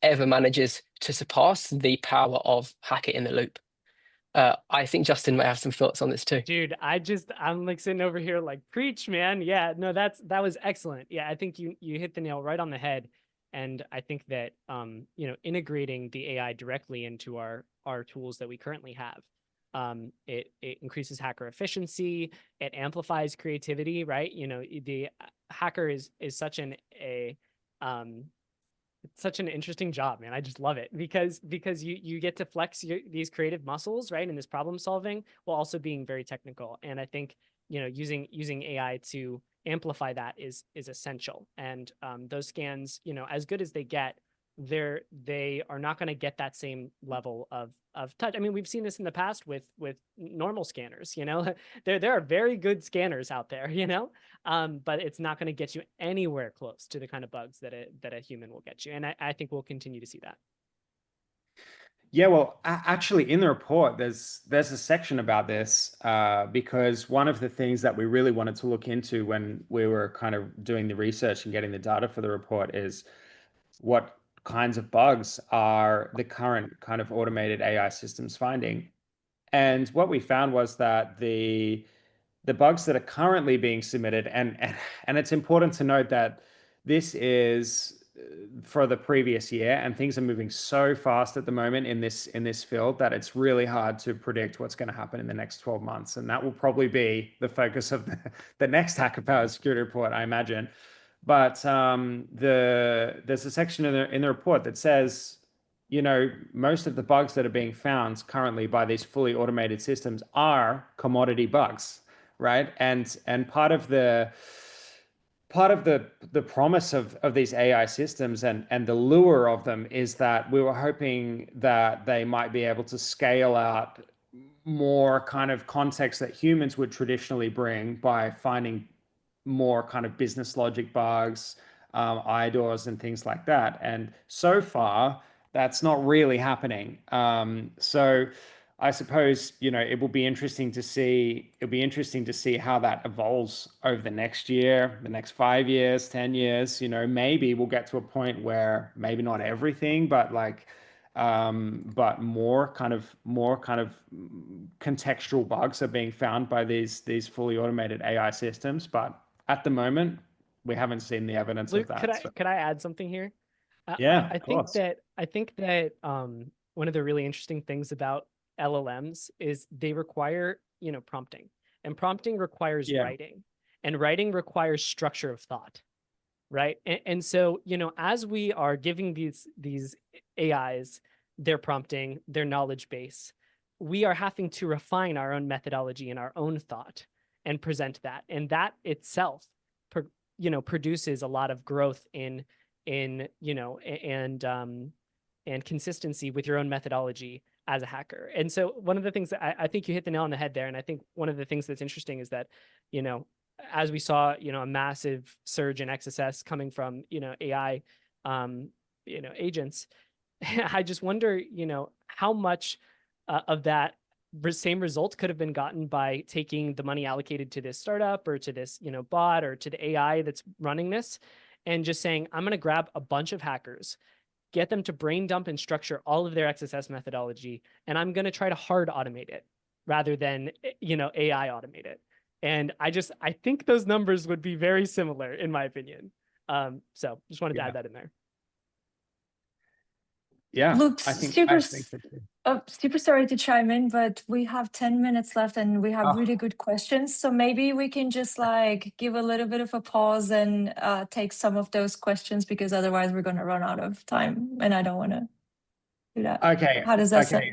ever manages to surpass the power of hack it in the loop. I think Justin might have some thoughts on this too. Dude, I'm like sitting over here like, preach, man. Yeah, no, that was excellent. Yeah, I think you hit the nail right on the head. And I think that integrating the AI directly into our tools that we currently have, it increases hacker efficiency, it amplifies creativity, right? The hacker is such such an interesting job, man. I just love it because you get to flex these creative muscles, right, in this problem solving, while also being very technical. And I think using AI to amplify that is essential. And those scans, as good as they get, they are not going to get that same level of touch. I mean, we've seen this in the past with normal scanners. There are very good scanners out there, but it's not going to get you anywhere close to the kind of bugs that a human will get you. And I think we'll continue to see that. Yeah, well, actually, in the report, there's a section about this because one of the things that we really wanted to look into when we were kind of doing the research and getting the data for the report is what kinds of bugs are the current kind of automated AI systems finding. And what we found was that the bugs that are currently being submitted, and it's important to note that this is for the previous year, and things are moving so fast at the moment in this field that it's really hard to predict what's going to happen in the next 12 months. And that will probably be the focus of the next Hacker Powered Security report, I imagine. But there's a section in the report that says, most of the bugs that are being found currently by these fully automated systems are commodity bugs, right? And part of the promise of these AI systems and the lure of them is that we were hoping that they might be able to scale out more kind of context that humans would traditionally bring by finding more kind of business logic bugs, IDORs and things like that. And so far, that's not really happening. So I suppose, it will be interesting to see. It'll be interesting to see how that evolves over the next year, the next 5 years, 10 years. Maybe we'll get to a point where maybe not everything, but more kind of contextual bugs are being found by these fully automated AI systems. But at the moment, we haven't seen the evidence Luke, of that. could I add something here? Yeah, I think that one of the really interesting things about LLMs is they require prompting, and prompting requires writing, and writing requires structure of thought, right? And so as we are giving these AIs their prompting, their knowledge base, we are having to refine our own methodology and our own thought and present that, and that itself produces a lot of growth in and consistency with your own methodology as a hacker. And so one of the things that I think you hit the nail on the head there, and I think one of the things that's interesting is that as we saw a massive surge in XSS coming from AI agents, I just wonder how much of that same result could have been gotten by taking the money allocated to this startup or to this bot or to the AI that's running this, and just saying, I'm going to grab a bunch of hackers, get them to brain dump and structure all of their XSS methodology, and I'm going to try to hard automate it rather than AI automate it. And I think those numbers would be very similar in my opinion. So just wanted to add that in there. Yeah, Luke, I think so too. super sorry to chime in, but we have 10 minutes left and we have really good questions. So maybe we can just give a little bit of a pause and take some of those questions, because otherwise we're going to run out of time and I don't want to do that. Okay. How does that sound?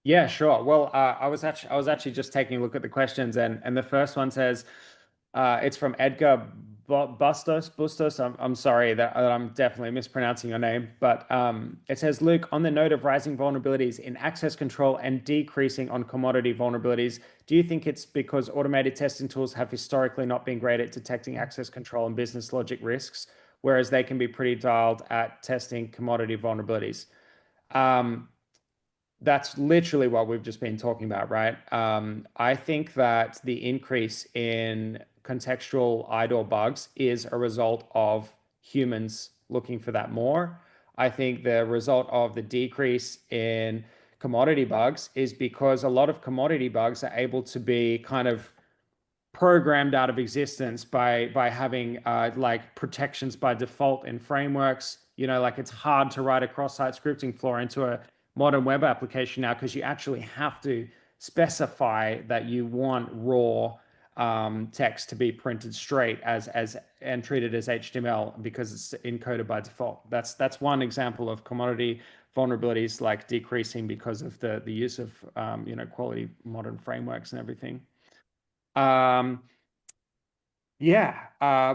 Yeah, sure. Well, I was actually just taking a look at the questions, and the first one says, it's from Edgar Bustos. I'm sorry that I'm definitely mispronouncing your name, but it says, Luke, on the note of rising vulnerabilities in access control and decreasing on commodity vulnerabilities, do you think it's because automated testing tools have historically not been great at detecting access control and business logic risks, whereas they can be pretty dialed at testing commodity vulnerabilities? That's literally what we've just been talking about, right? I think that the increase in contextual IDOR bugs is a result of humans looking for that more. I think the result of the decrease in commodity bugs is because a lot of commodity bugs are able to be kind of programmed out of existence by having like protections by default in frameworks. Like it's hard to write a cross-site scripting flaw into a modern web application now because you actually have to specify that you want raw text to be printed straight and treated as HTML because it's encoded by default. That's one example of commodity vulnerabilities like decreasing because of the use of quality modern frameworks and everything. Yeah,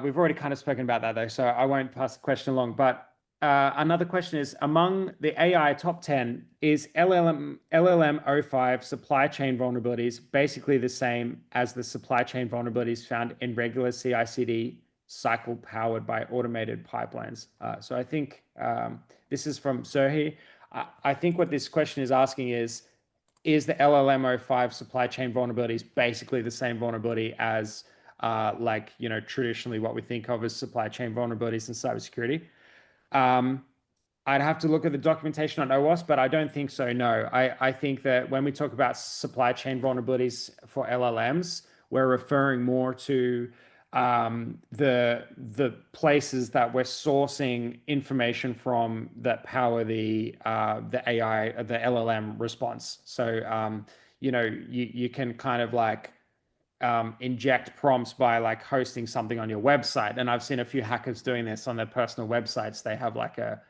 we've already kind of spoken about that though, so I won't pass the question along. But another question is, among the AI top 10, is LLM-05 supply chain vulnerabilities basically the same as the supply chain vulnerabilities found in regular CI/CD cycle powered by automated pipelines? So I think this is from Serhi. I think what this question is asking is the LLM-05 supply chain vulnerabilities basically the same vulnerability as traditionally what we think of as supply chain vulnerabilities in cybersecurity? I'd have to look at the documentation on OWASP, but I don't think so, no. I think that when we talk about supply chain vulnerabilities for LLMs, we're referring more to the places that we're sourcing information from that power the AI, the LLM response. So, you can kind of like inject prompts by like hosting something on your website. And I've seen a few hackers doing this on their personal websites. They have like a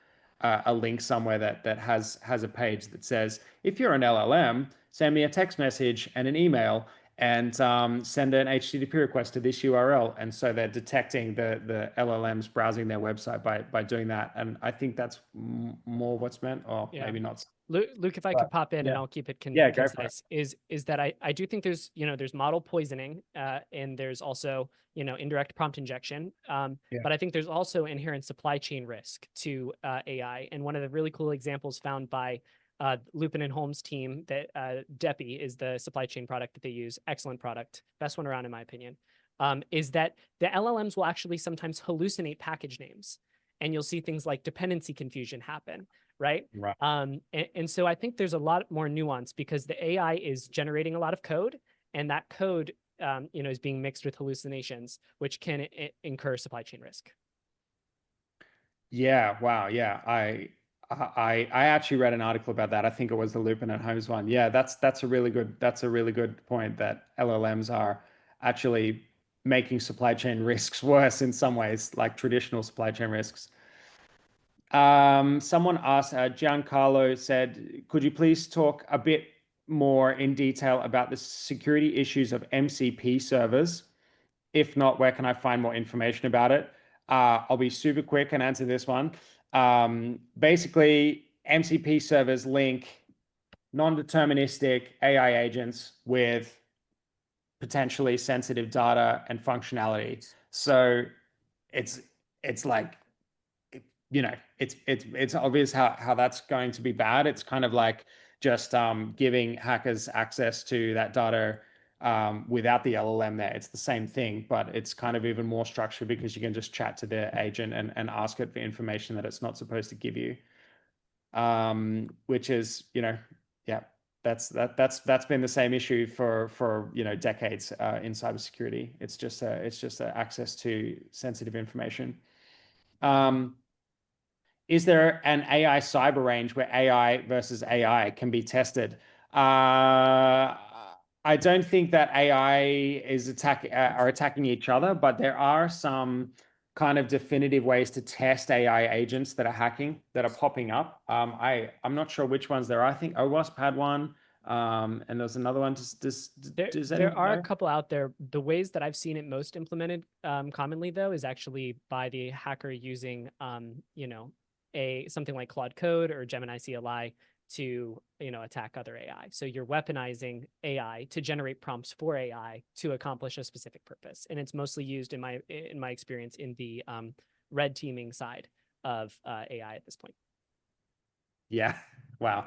link somewhere that has a page that says, if you're an LLM, send me a text message and an email and send an HTTP request to this URL. And so they're detecting the LLMs browsing their website by doing that. And I think that's more what's meant, or maybe not. Luke, if I could pop in and I'll keep it concise, is that I do think there's model poisoning and there's also indirect prompt injection, but I think there's also inherent supply chain risk to AI. And one of the really cool examples found by Lupin and Holmes' team, that Depi is the supply chain product that they use, excellent product, best one around in my opinion, is that the LLMs will actually sometimes hallucinate package names, and you'll see things like dependency confusion happen. Right. And so I think there's a lot more nuance because the AI is generating a lot of code, and that code, is being mixed with hallucinations, which can incur supply chain risk. Yeah. Wow. Yeah. I actually read an article about that. I think it was the Lupin and Holmes one. Yeah. That's a really good point, that LLMs are actually making supply chain risks worse in some ways, like traditional supply chain risks. Someone asked, Giancarlo said, could you please talk a bit more in detail about the security issues of MCP servers? If not, where can I find more information about it? I'll be super quick and answer this one. Basically, MCP servers link non-deterministic AI agents with potentially sensitive data and functionality. So it's like, it's obvious how that's going to be bad. It's kind of like just giving hackers access to that data without the LLM there. It's the same thing, but it's kind of even more structured because you can just chat to the agent and ask it for information that it's not supposed to give you. Which is, that's been the same issue for decades in cybersecurity. It's just access to sensitive information. Is there an AI cyber range where AI versus AI can be tested? I don't think that AI is attacking each other, but there are some kind of definitive ways to test AI agents that are hacking, that are popping up. I'm not sure which ones there are. I think OWASP had one, and there's another one. There are a couple out there. The ways that I've seen it most implemented commonly, though, is actually by the hacker using, something like Claude Code or Gemini CLI to attack other AI. So you're weaponizing AI to generate prompts for AI to accomplish a specific purpose, and it's mostly used in my experience in the red teaming side of AI at this point. Yeah. Wow.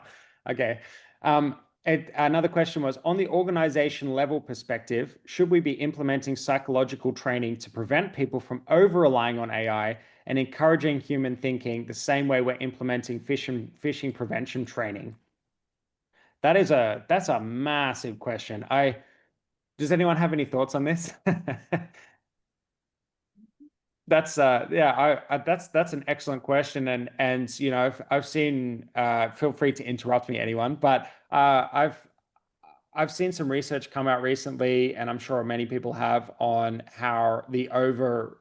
Okay. Another question was, on the organization level perspective, should we be implementing psychological training to prevent people from over-relying on AI and encouraging human thinking the same way we're implementing phishing prevention training? that's a massive question. Does anyone have any thoughts on this? That's that's an excellent question, and you know I've seen feel free to interrupt me, anyone, but I've seen some research come out recently, and I'm sure many people have, on how the over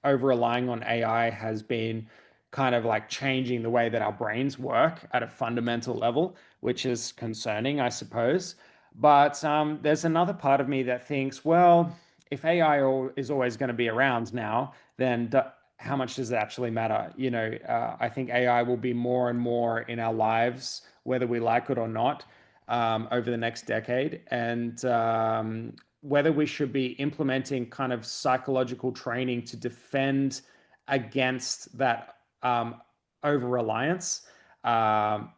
relying on AI has been kind of like changing the way that our brains work at a fundamental level, which is concerning, I suppose. But there's another part of me that thinks, well, if AI is always going to be around now, then how much does it actually matter? You know, I think AI will be more and more in our lives, whether we like it or not, over the next decade. And whether we should be implementing kind of psychological training to defend against that over reliance.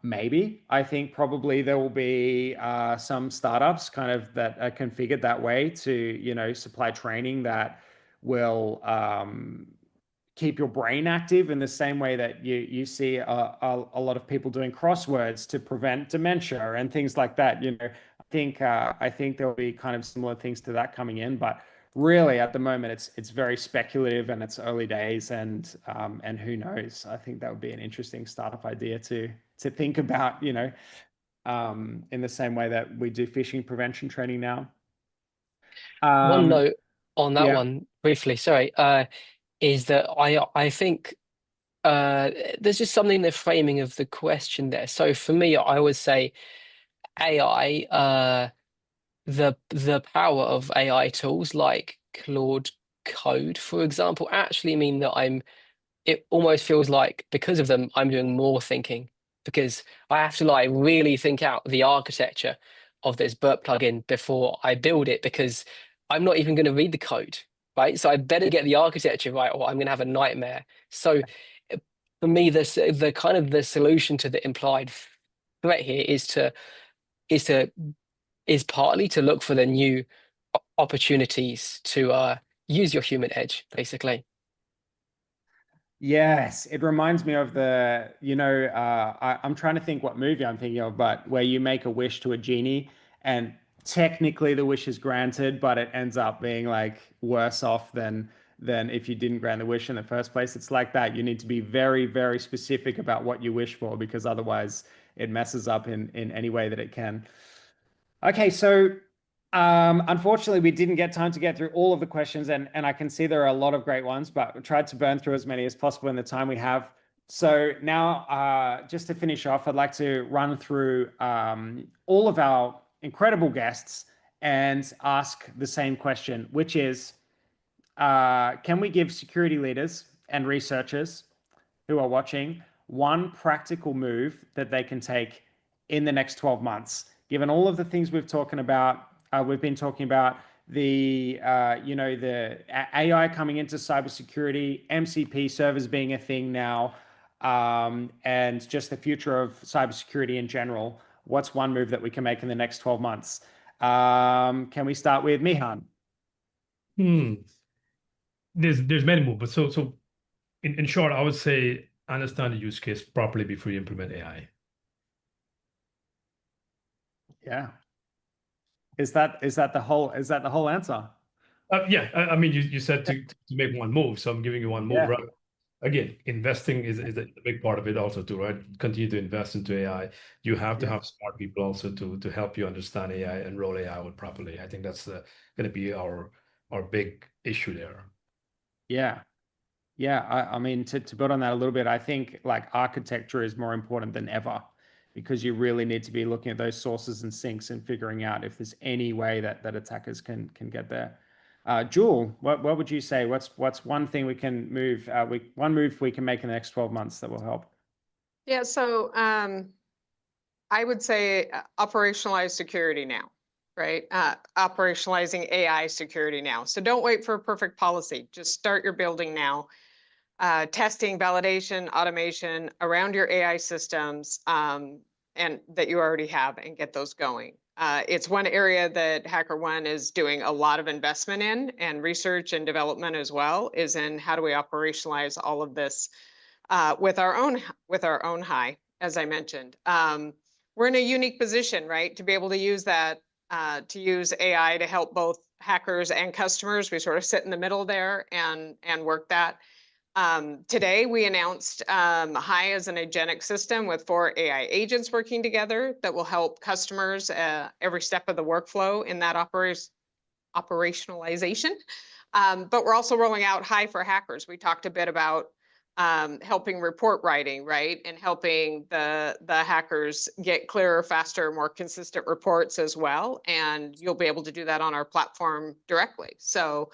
Maybe. I think probably there will be some startups kind of that are configured that way to, you know, supply training that will keep your brain active in the same way that you see a lot of people doing crosswords to prevent dementia and things like that. You know, I think there'll be kind of similar things to that coming in, but really at the moment it's very speculative and it's early days, and who knows. I think that would be an interesting startup idea to think about, you know, in the same way that we do phishing prevention training now. One note on that yeah. one briefly, sorry, is that I think there's just something in the framing of the question there. So for me, I would say AI, the power of AI tools like Claude Code, for example, actually mean that it almost feels like because of them, I'm doing more thinking, because I have to like really think out the architecture of this burp plugin before I build it, because I'm not even going to read the code, right? So I better get the architecture right, or I'm going to have a nightmare. So for me, the kind of the solution to the implied threat here is partly to look for the new opportunities to use your human edge, basically. Yes, it reminds me of the, you know, I'm trying to think what movie I'm thinking of, but where you make a wish to a genie and technically the wish is granted, but it ends up being like worse off than if you didn't grant the wish in the first place. It's like that. You need to be very, very specific about what you wish for, because otherwise it messes up in any way that it can. Okay, so unfortunately, we didn't get time to get through all of the questions, and I can see there are a lot of great ones, but we tried to burn through as many as possible in the time we have. So now, just to finish off, I'd like to run through all of our incredible guests and ask the same question, which is, can we give security leaders and researchers who are watching one practical move that they can take in the next 12 months, given all of the things we've been talking about, the you know, the AI coming into cybersecurity, MCP servers being a thing now, and just the future of cybersecurity in general. What's one move that we can make in the next 12 months? Can we start with Mehan? There's many moves, but so in short, I would say understand the use case properly before you implement AI. Yeah. Is that the whole answer? Yeah, I mean, you said to make one move, so I'm giving you one move, Yeah. right? Again, investing is a big part of it also too, right? Continue to invest into AI. You have to have smart people also to help you understand AI and roll AI out properly. I think that's going to be our big issue there. Yeah. Yeah, I mean, to build on that a little bit, I think like architecture is more important than ever, because you really need to be looking at those sources and sinks and figuring out if there's any way that attackers can get there. Jewel, what would you say? What's one thing we can move? One move we can make in the next 12 months that will help? Yeah, so I would say operationalize security now, right? Operationalizing AI security now. So don't wait for a perfect policy. Just start your building now. Testing, validation, automation around your AI systems and that you already have, and get those going. It's one area that HackerOne is doing a lot of investment in, and research and development as well, is in how do we operationalize all of this with our own high, as I mentioned. we're in a unique position, right, to be able to use that, to use AI to help both hackers and customers. We sort of sit in the middle there and work that. Today, we announced Hi as an agentic system with 4 AI agents working together that will help customers every step of the workflow in that operationalization. But we're also rolling out Hi for hackers. We talked a bit about helping report writing, right? And helping the hackers get clearer, faster, more consistent reports as well. And you'll be able to do that on our platform directly. So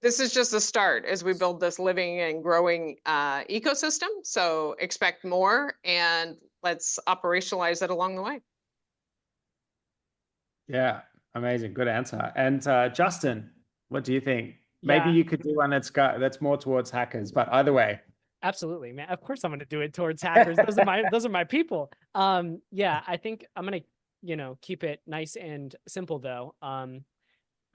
this is just the start as we build this living and growing ecosystem. So expect more, and let's operationalize it along the way. Yeah, amazing. Good answer. And Justin, what do you think? Maybe Yeah. you could do one that's more towards hackers, but either way. Absolutely, man. Of course I'm going to do it towards hackers. Those are my people. Yeah, I think I'm going to, keep it nice and simple though.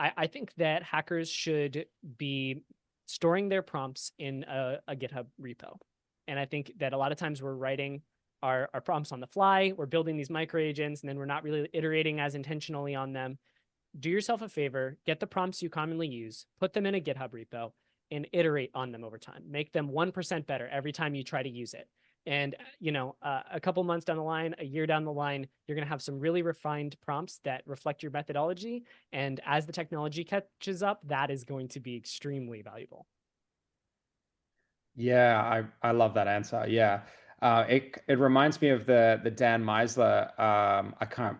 I think that hackers should be storing their prompts in a GitHub repo. And I think that a lot of times we're writing our prompts on the fly, we're building these micro agents, and then we're not really iterating as intentionally on them. Do yourself a favor, get the prompts you commonly use, put them in a GitHub repo, and iterate on them over time. Make them 1% better every time you try to use it. And, a couple months down the line, a year down the line, you're going to have some really refined prompts that reflect your methodology. And as the technology catches up, that is going to be extremely valuable. Yeah, I love that answer. Yeah. It reminds me of the Dan Meisler. I can't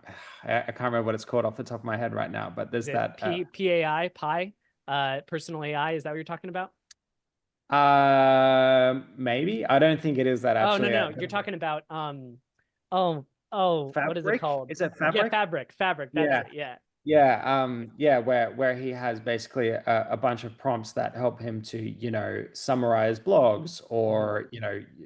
remember what it's called off the top of my head right now, but there's that PAI, personal AI. Is that what you're talking about? Maybe. I don't think it is that actually. Oh, no. You're talking about what is it called? Is it Fabric? Yeah, Fabric. That's it. Yeah. Yeah, where he has basically a bunch of prompts that help him to, summarize blogs or,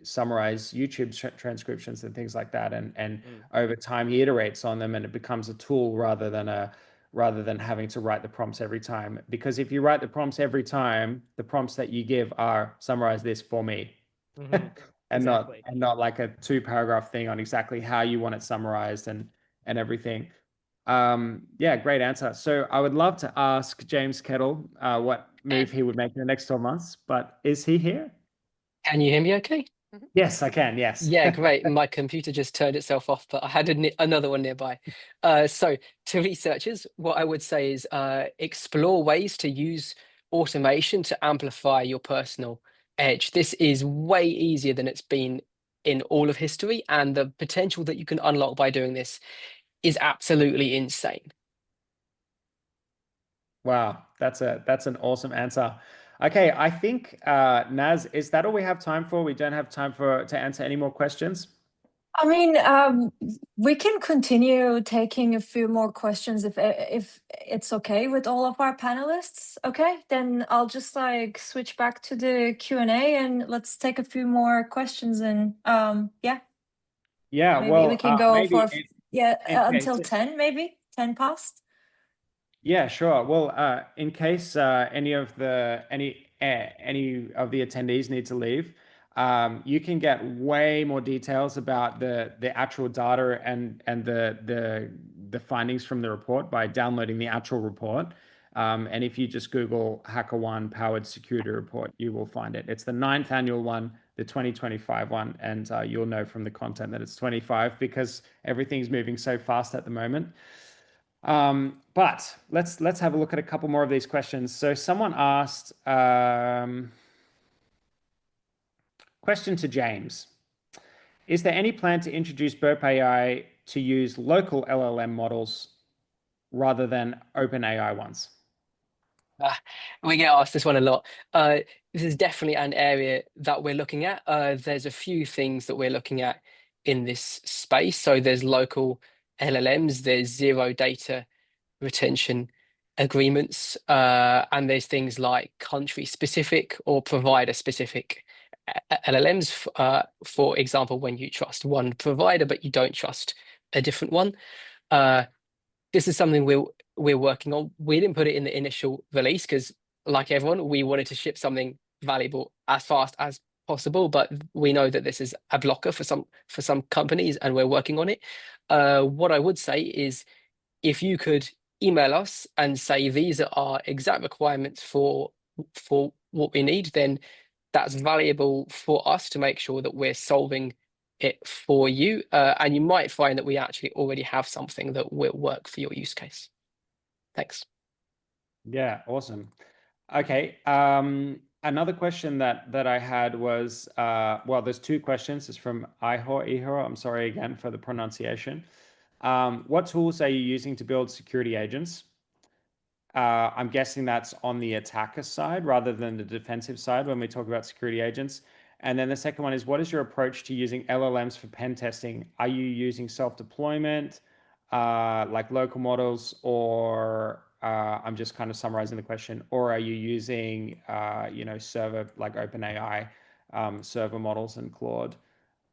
summarize YouTube transcriptions and things like that. And over time he iterates on them and it becomes a tool rather than having to write the prompts every time. Because if you write the prompts every time, the prompts that you give are summarize this for me. And Exactly. not like a 2-paragraph thing on exactly how you want it summarized and everything. Yeah, great answer. So I would love to ask James Kettle what move he would make in the next 12 months, but is he here? Can you hear me okay? Yes, I can. Yes. Yeah, great. My computer just turned itself off, but I had another one nearby. So to researchers, what I would say is explore ways to use automation to amplify your personal edge. This is way easier than it's been in all of history, and the potential that you can unlock by doing this is absolutely insane. Wow, that's an awesome answer. Okay, I think Naz, is that all we have time for? We don't have time to answer any more questions. I mean, we can continue taking a few more questions if it's okay with all of our panelists. Okay, then I'll just switch back to the Q&A and let's take a few more questions and yeah. Yeah, maybe well, we can go maybe for in until case 10, maybe 10 past. Yeah, sure. Well, in case any of the attendees need to leave, you can get way more details about the actual data and the findings from the report by downloading the actual report. And if you just Google HackerOne Powered Security Report, you will find it. It's the 9th annual one, the 2025 one, and you'll know from the content that it's 25 because everything's moving so fast at the moment. But let's have a look at a couple more of these questions. So someone asked, question to James. Is there any plan to introduce Burp AI to use local LLM models rather than OpenAI ones? We get asked this one a lot. This is definitely an area that we're looking at. There's a few things that we're looking at in this space. So there's local LLMs, there's zero data retention agreements, and there's things like country specific or provider specific LLMs. For example, when you trust one provider but you don't trust a different one. This is something we're working on. We didn't put it in the initial release because, like everyone, we wanted to ship something valuable as fast as possible, but we know that this is a blocker for some companies, and we're working on it. What I would say is, if you could email us and say these are our exact requirements for what we need, then that's valuable for us to make sure that we're solving it for you. And you might find that we actually already have something that will work for your use case. Thanks. Yeah, awesome. Okay. Another question that I had was, well, there's two questions. It's from Ihor. I'm sorry again for the pronunciation. What tools are you using to build security agents? I'm guessing that's on the attacker side rather than the defensive side when we talk about security agents. And then the second one is, what is your approach to using LLMs for pen testing? Are you using self-deployment, like local models, or I'm just kind of summarizing the question, or are you using, server like OpenAI server models and Claude?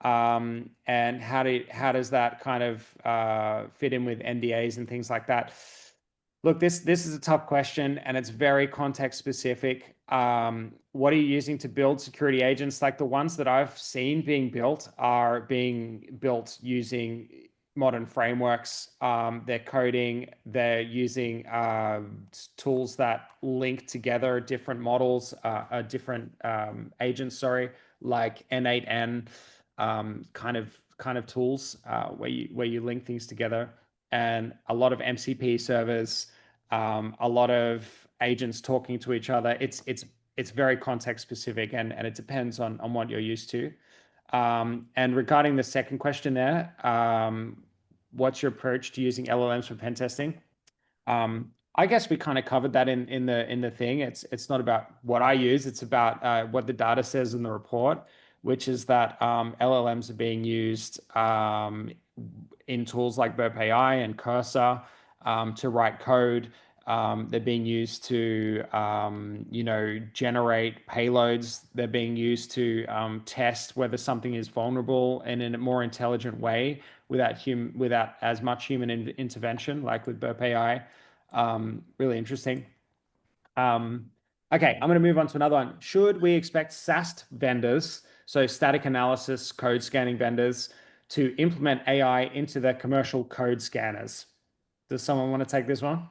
And how does that kind of fit in with NDAs and things like that? Look, this is a tough question, and it's very context specific. What are you using to build security agents? Like the ones that I've seen being built are being built using modern frameworks. They're coding, they're using tools that link together different models, different agents, sorry, like N8N kind of tools where you link things together, and a lot of MCP servers, a lot of agents talking to each other. It's very context specific, and it depends on what you're used to. And regarding the second question there, what's your approach to using LLMs for pen testing? I guess we kind of covered that in the thing. It's not about what I use, it's about what the data says in the report, which is that LLMs are being used in tools like Burp AI and Cursor to write code. They're being used to generate payloads. They're being used to test whether something is vulnerable and in a more intelligent way without as much human intervention, like with Burp AI. Really interesting. Okay, I'm going to move on to another one. Should we expect SAST vendors, so static analysis code scanning vendors, to implement AI into their commercial code scanners? Does someone want to take this one?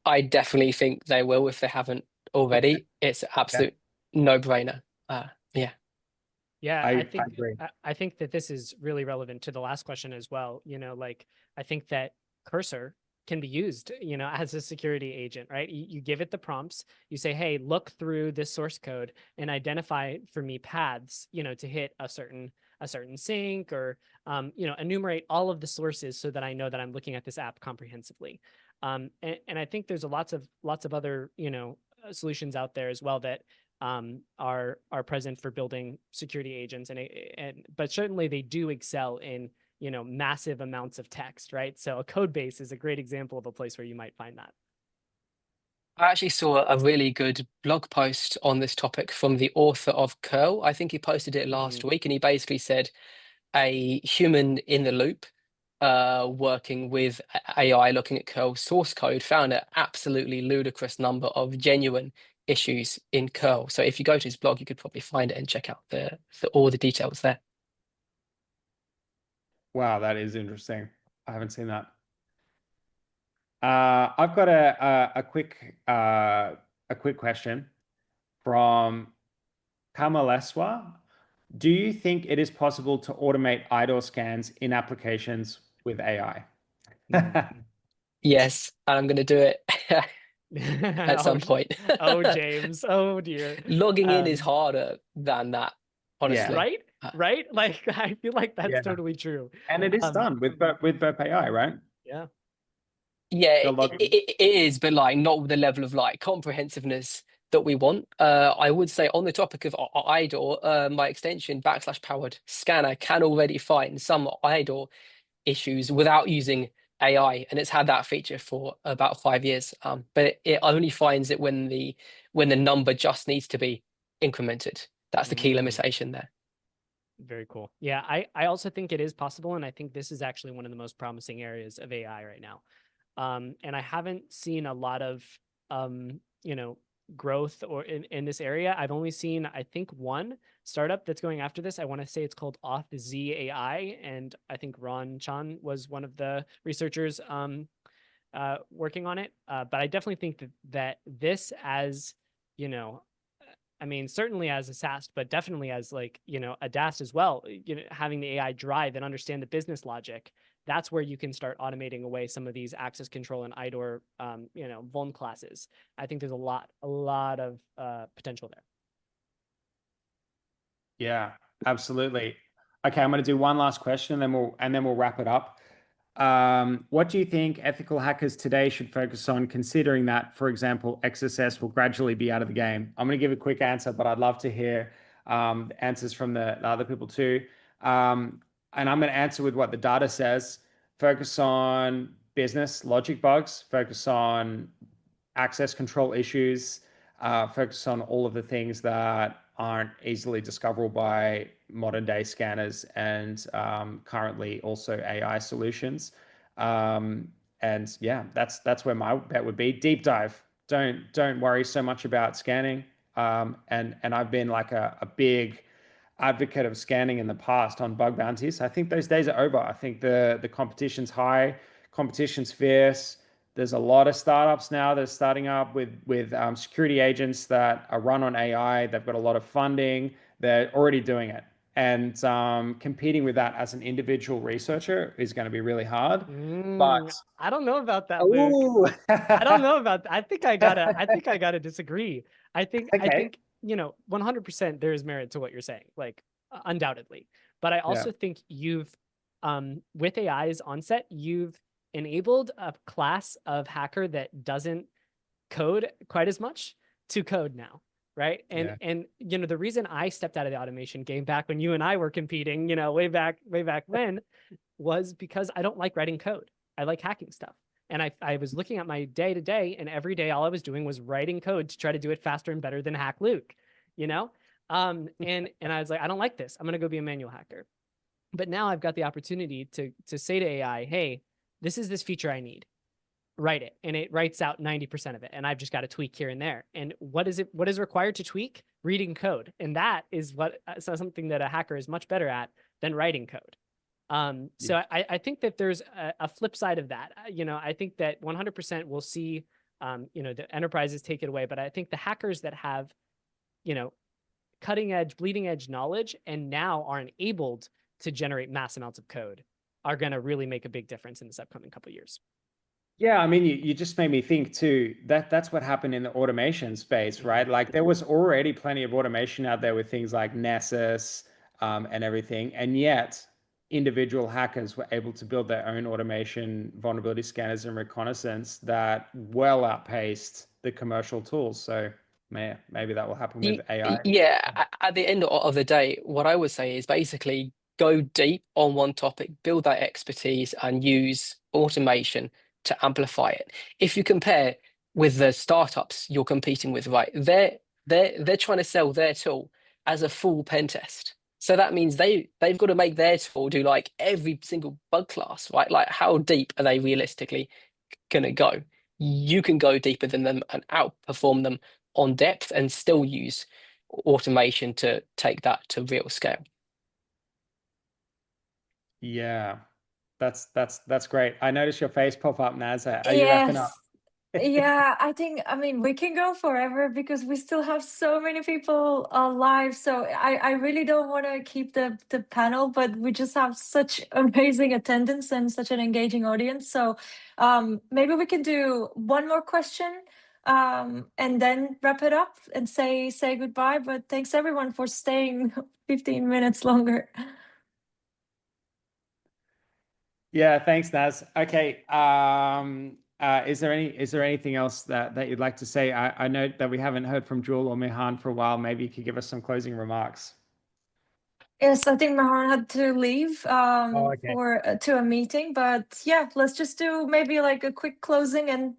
I definitely think they will if they haven't already. Okay. It's an absolute no-brainer. Yeah. Yeah, I I think agree. I think that this is really relevant to the last question as well. I think that Cursor can be used, as a security agent, right? You give it the prompts, you say, hey, look through this source code and identify for me paths, to hit a certain sync, or enumerate all of the sources so that I know that I'm looking at this app comprehensively. And I think there's lots of other, solutions out there as well that are present for building security agents, but certainly they do excel in massive amounts of text, right? So a code base is a great example of a place where you might find that. I actually saw a really good blog post on this topic from the author of Curl. I think he posted it last week, and he basically said a human in the loop working with AI looking at curl source code found an absolutely ludicrous number of genuine issues in curl. So if you go to his blog, you could probably find it and check out all the details there. Wow, that is interesting. I haven't seen that. I've got a quick question from Kamaleswa. Do you think it is possible to automate IDOR scans in applications with AI? Yes, and I'm going to do it at some Oh, point. oh, James. Oh, dear. Logging in is harder than that, honestly. Right? Right? Like, I feel like that's Yeah. totally true. And it is done with Burp AI, right? Yeah. Yeah, The log- it is, but like not with the level of like comprehensiveness that we want. I would say on the topic of IDOR, my extension /powered scanner can already find some IDOR issues without using AI, and it's had that feature for about 5 years. But it only finds it when the number just needs to be incremented. That's the key limitation there. Very cool. Yeah, I also think it is possible, and I think this is actually one of the most promising areas of AI right now. And I haven't seen a lot of growth or in this area. I've only seen, I think, one startup that's going after this. I want to say it's called Auth-Z AI, and I think Ron Chan was one of the researchers working on it. But I definitely think that this, as you know, I mean, certainly as a SaaS, but definitely as like, you know, a DAST as well, you know, having the AI drive and understand the business logic, that's where you can start automating away some of these access control and IDOR, you know, vuln classes. I think there's a lot of potential there. Yeah, absolutely. Okay, I'm going to do one last question, and then we'll wrap it up. What do you think ethical hackers today should focus on, considering that, for example, XSS will gradually be out of the game? I'm going to give a quick answer, but I'd love to hear answers from the other people too. And I'm going to answer with what the data says. Focus on business logic bugs, focus on access control issues, focus on all of the things that aren't easily discoverable by modern day scanners and currently also AI solutions. And yeah, that's where my bet would be. Deep dive. Don't worry so much about scanning. And I've been like a big advocate of scanning in the past on bug bounties. I think those days are over. I think the competition's high, competition's fierce. There's a lot of startups now that are starting up with security agents that are run on AI. They've got a lot of funding. They're already doing it. And competing with that as an individual researcher is going to be really hard. But I don't know about that, Luke. I don't know about that. I think I gotta disagree. I think you know, 100% there is merit to what you're saying, like undoubtedly. But I also think you've with AI's onset, you've enabled a class of hacker that doesn't code quite as much to code now, right? And you know, the reason I stepped out of the automation game back when you and I were competing, you know, way back when, was because I don't like writing code. I like hacking stuff. And I was looking at my day to day, and every day all I was doing was writing code to try to do it faster and better than Hakluke, you know? And I was like, I don't like this. I'm gonna go be a manual hacker. But now I've got the opportunity to say to AI, hey, this is this feature I need. Write it. And it writes out 90% of it. And I've just got to tweak here and there. And what is required to tweak? Reading code. And that is something that a hacker is much better at than writing code. So I think that there's a flip side of that. You know, I think that 100% we'll see, you know, the enterprises take it away. But I think the hackers that have, you know, cutting edge, bleeding edge knowledge and now are enabled to generate mass amounts of code are going to really make a big difference in this upcoming couple of years. Yeah, I mean, you just made me think too, that's what happened in the automation space, right? Like there was already plenty of automation out there with things like Nessus and everything. And yet individual hackers were able to build their own automation vulnerability scanners and reconnaissance that well outpaced the commercial tools. So maybe that will happen with AI. Yeah, at the end of the day, what I would say is basically go deep on one topic, build that expertise, and use automation to amplify it. If you compare with the startups you're competing with, right, they're trying to sell their tool as a full pen test. So that means they've got to make their tool do like every single bug class, right? Like how deep are they realistically gonna go? You can go deeper than them and outperform them on depth and still use automation to take that to real scale. Yeah, that's great. I noticed your face pop up, Naz. Are you wrapping up? Yeah, I mean, we can go forever because we still have so many people live. So I really don't want to keep the panel, but we just have such amazing attendance and such an engaging audience. So maybe we can do one more question and then wrap it up and say goodbye. But thanks everyone for staying 15 minutes longer. Yeah, thanks, Naz. Okay. Is there anything else that you'd like to say? I know that we haven't heard from Jewel or Mehan for a while. Maybe you could give us some closing remarks. Yes, I think Mehan had to leave okay. to a meeting, but yeah, let's just do maybe like a quick closing and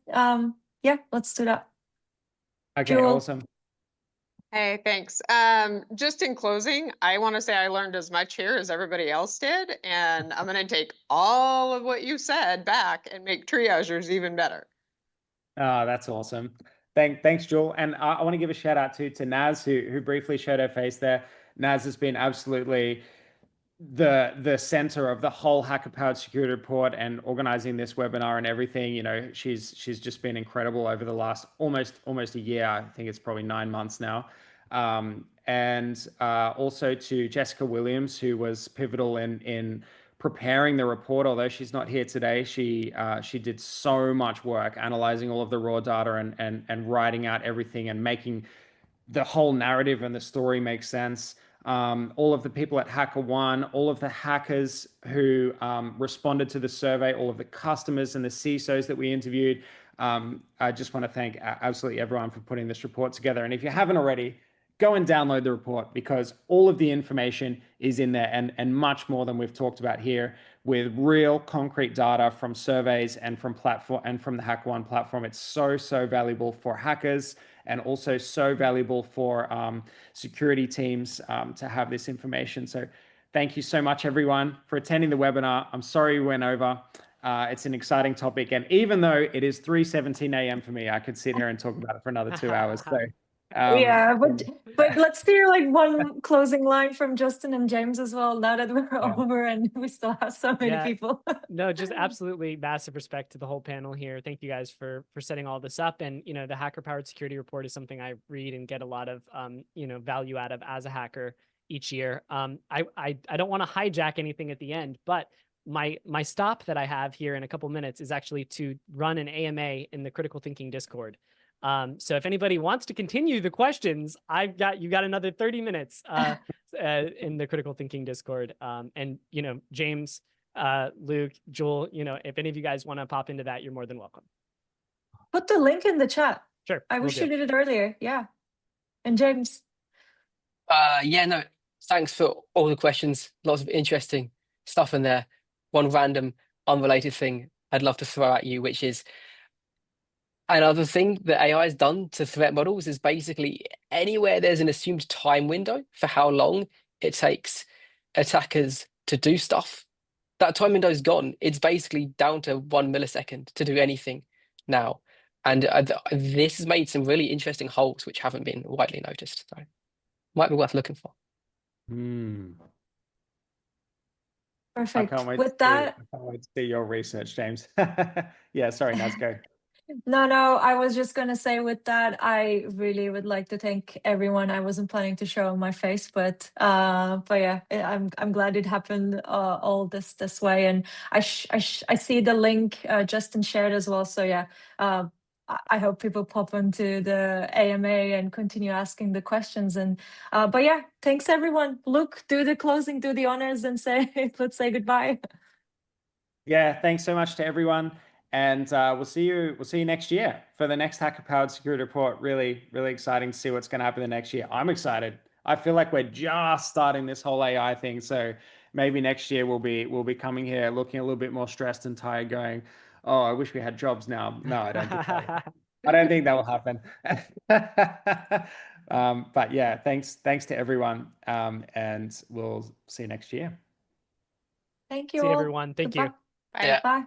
yeah, let's do that. Okay, Jewel. awesome. Hey, thanks. Just in closing, I want to say I learned as much here as everybody else did, and I'm going to take all of what you said back and make triagers even better. Oh, that's awesome. Thanks, Jewel. And I want to give a shout out to Naz, who briefly showed her face there. Naz has been absolutely the center of the whole hacker powered security report and organizing this webinar and everything. You know, she's just been incredible over the last almost a year. I think it's probably 9 months now. And also to Jessica Williams, who was pivotal in preparing the report. Although she's not here today, she did so much work analyzing all of the raw data and writing out everything and making the whole narrative and the story make sense. All of the people at HackerOne, all of the hackers who responded to the survey, all of the customers and the CISOs that we interviewed. I just want to thank absolutely everyone for putting this report together. And if you haven't already, go and download the report, because all of the information is in there and much more than we've talked about here, with real concrete data from surveys and from platform and from the HackerOne platform. It's so valuable for hackers, and also so valuable for security teams to have this information. So thank you so much, everyone, for attending the webinar. I'm sorry we went over. It's an exciting topic. And even though it is 3:17 a.m. for me, I could sit here and talk about it for another 2 hours. So yeah, but let's hear like one closing line from Justin and James as well, now that we're over and we still have so many people. No, just absolutely massive respect to the whole panel here. Thank you guys for setting all this up. And, you know, the hacker powered security report is something I read and get a lot of, you know, value out of as a hacker each year. I don't want to hijack anything at the end, but my stop that I have here in a couple minutes is actually to run an AMA in the Critical Thinking Discord. So if anybody wants to continue the questions, you got another 30 minutes in the Critical Thinking Discord. And, you know, James, Luke, Joel, you know, if any of you guys want to pop into that, you're more than welcome. Put the link in the chat. Sure. I wish you did it earlier. Yeah. And James. Yeah, no, thanks for all the questions. Lots of interesting stuff in there. One random, unrelated thing I'd love to throw at you, which is another thing that AI has done to threat models is basically anywhere there's an assumed time window for how long it takes attackers to do stuff, that time window is gone. It's basically down to 1 millisecond to do anything now. And this has made some really interesting holes which haven't been widely noticed. So might be worth looking for. Perfect. I can't wait to see your research, James. Yeah, sorry, Naz, go. No, I was just going to say with that, I really would like to thank everyone. I wasn't planning to show my face, but yeah, I'm glad it happened all this way. And I see the link Justin shared as well. So yeah, I hope people pop into the AMA and continue asking the questions. And but yeah, thanks everyone. Luke, do the closing, do the honors, and let's say goodbye. Yeah, thanks so much to everyone. And we'll see you next year for the next Hacker Powered Security Report. Really exciting to see what's going to happen the next year. I'm excited. I feel like we're just starting this whole AI thing. So maybe next year we'll be coming here looking a little bit more stressed and tired, going, "Oh, I wish we had jobs now." No, I don't think that I don't think that will happen. But yeah, thanks to everyone. And we'll see you next year. Thank you See all. everyone. Thank you. Bye. Yeah. Bye.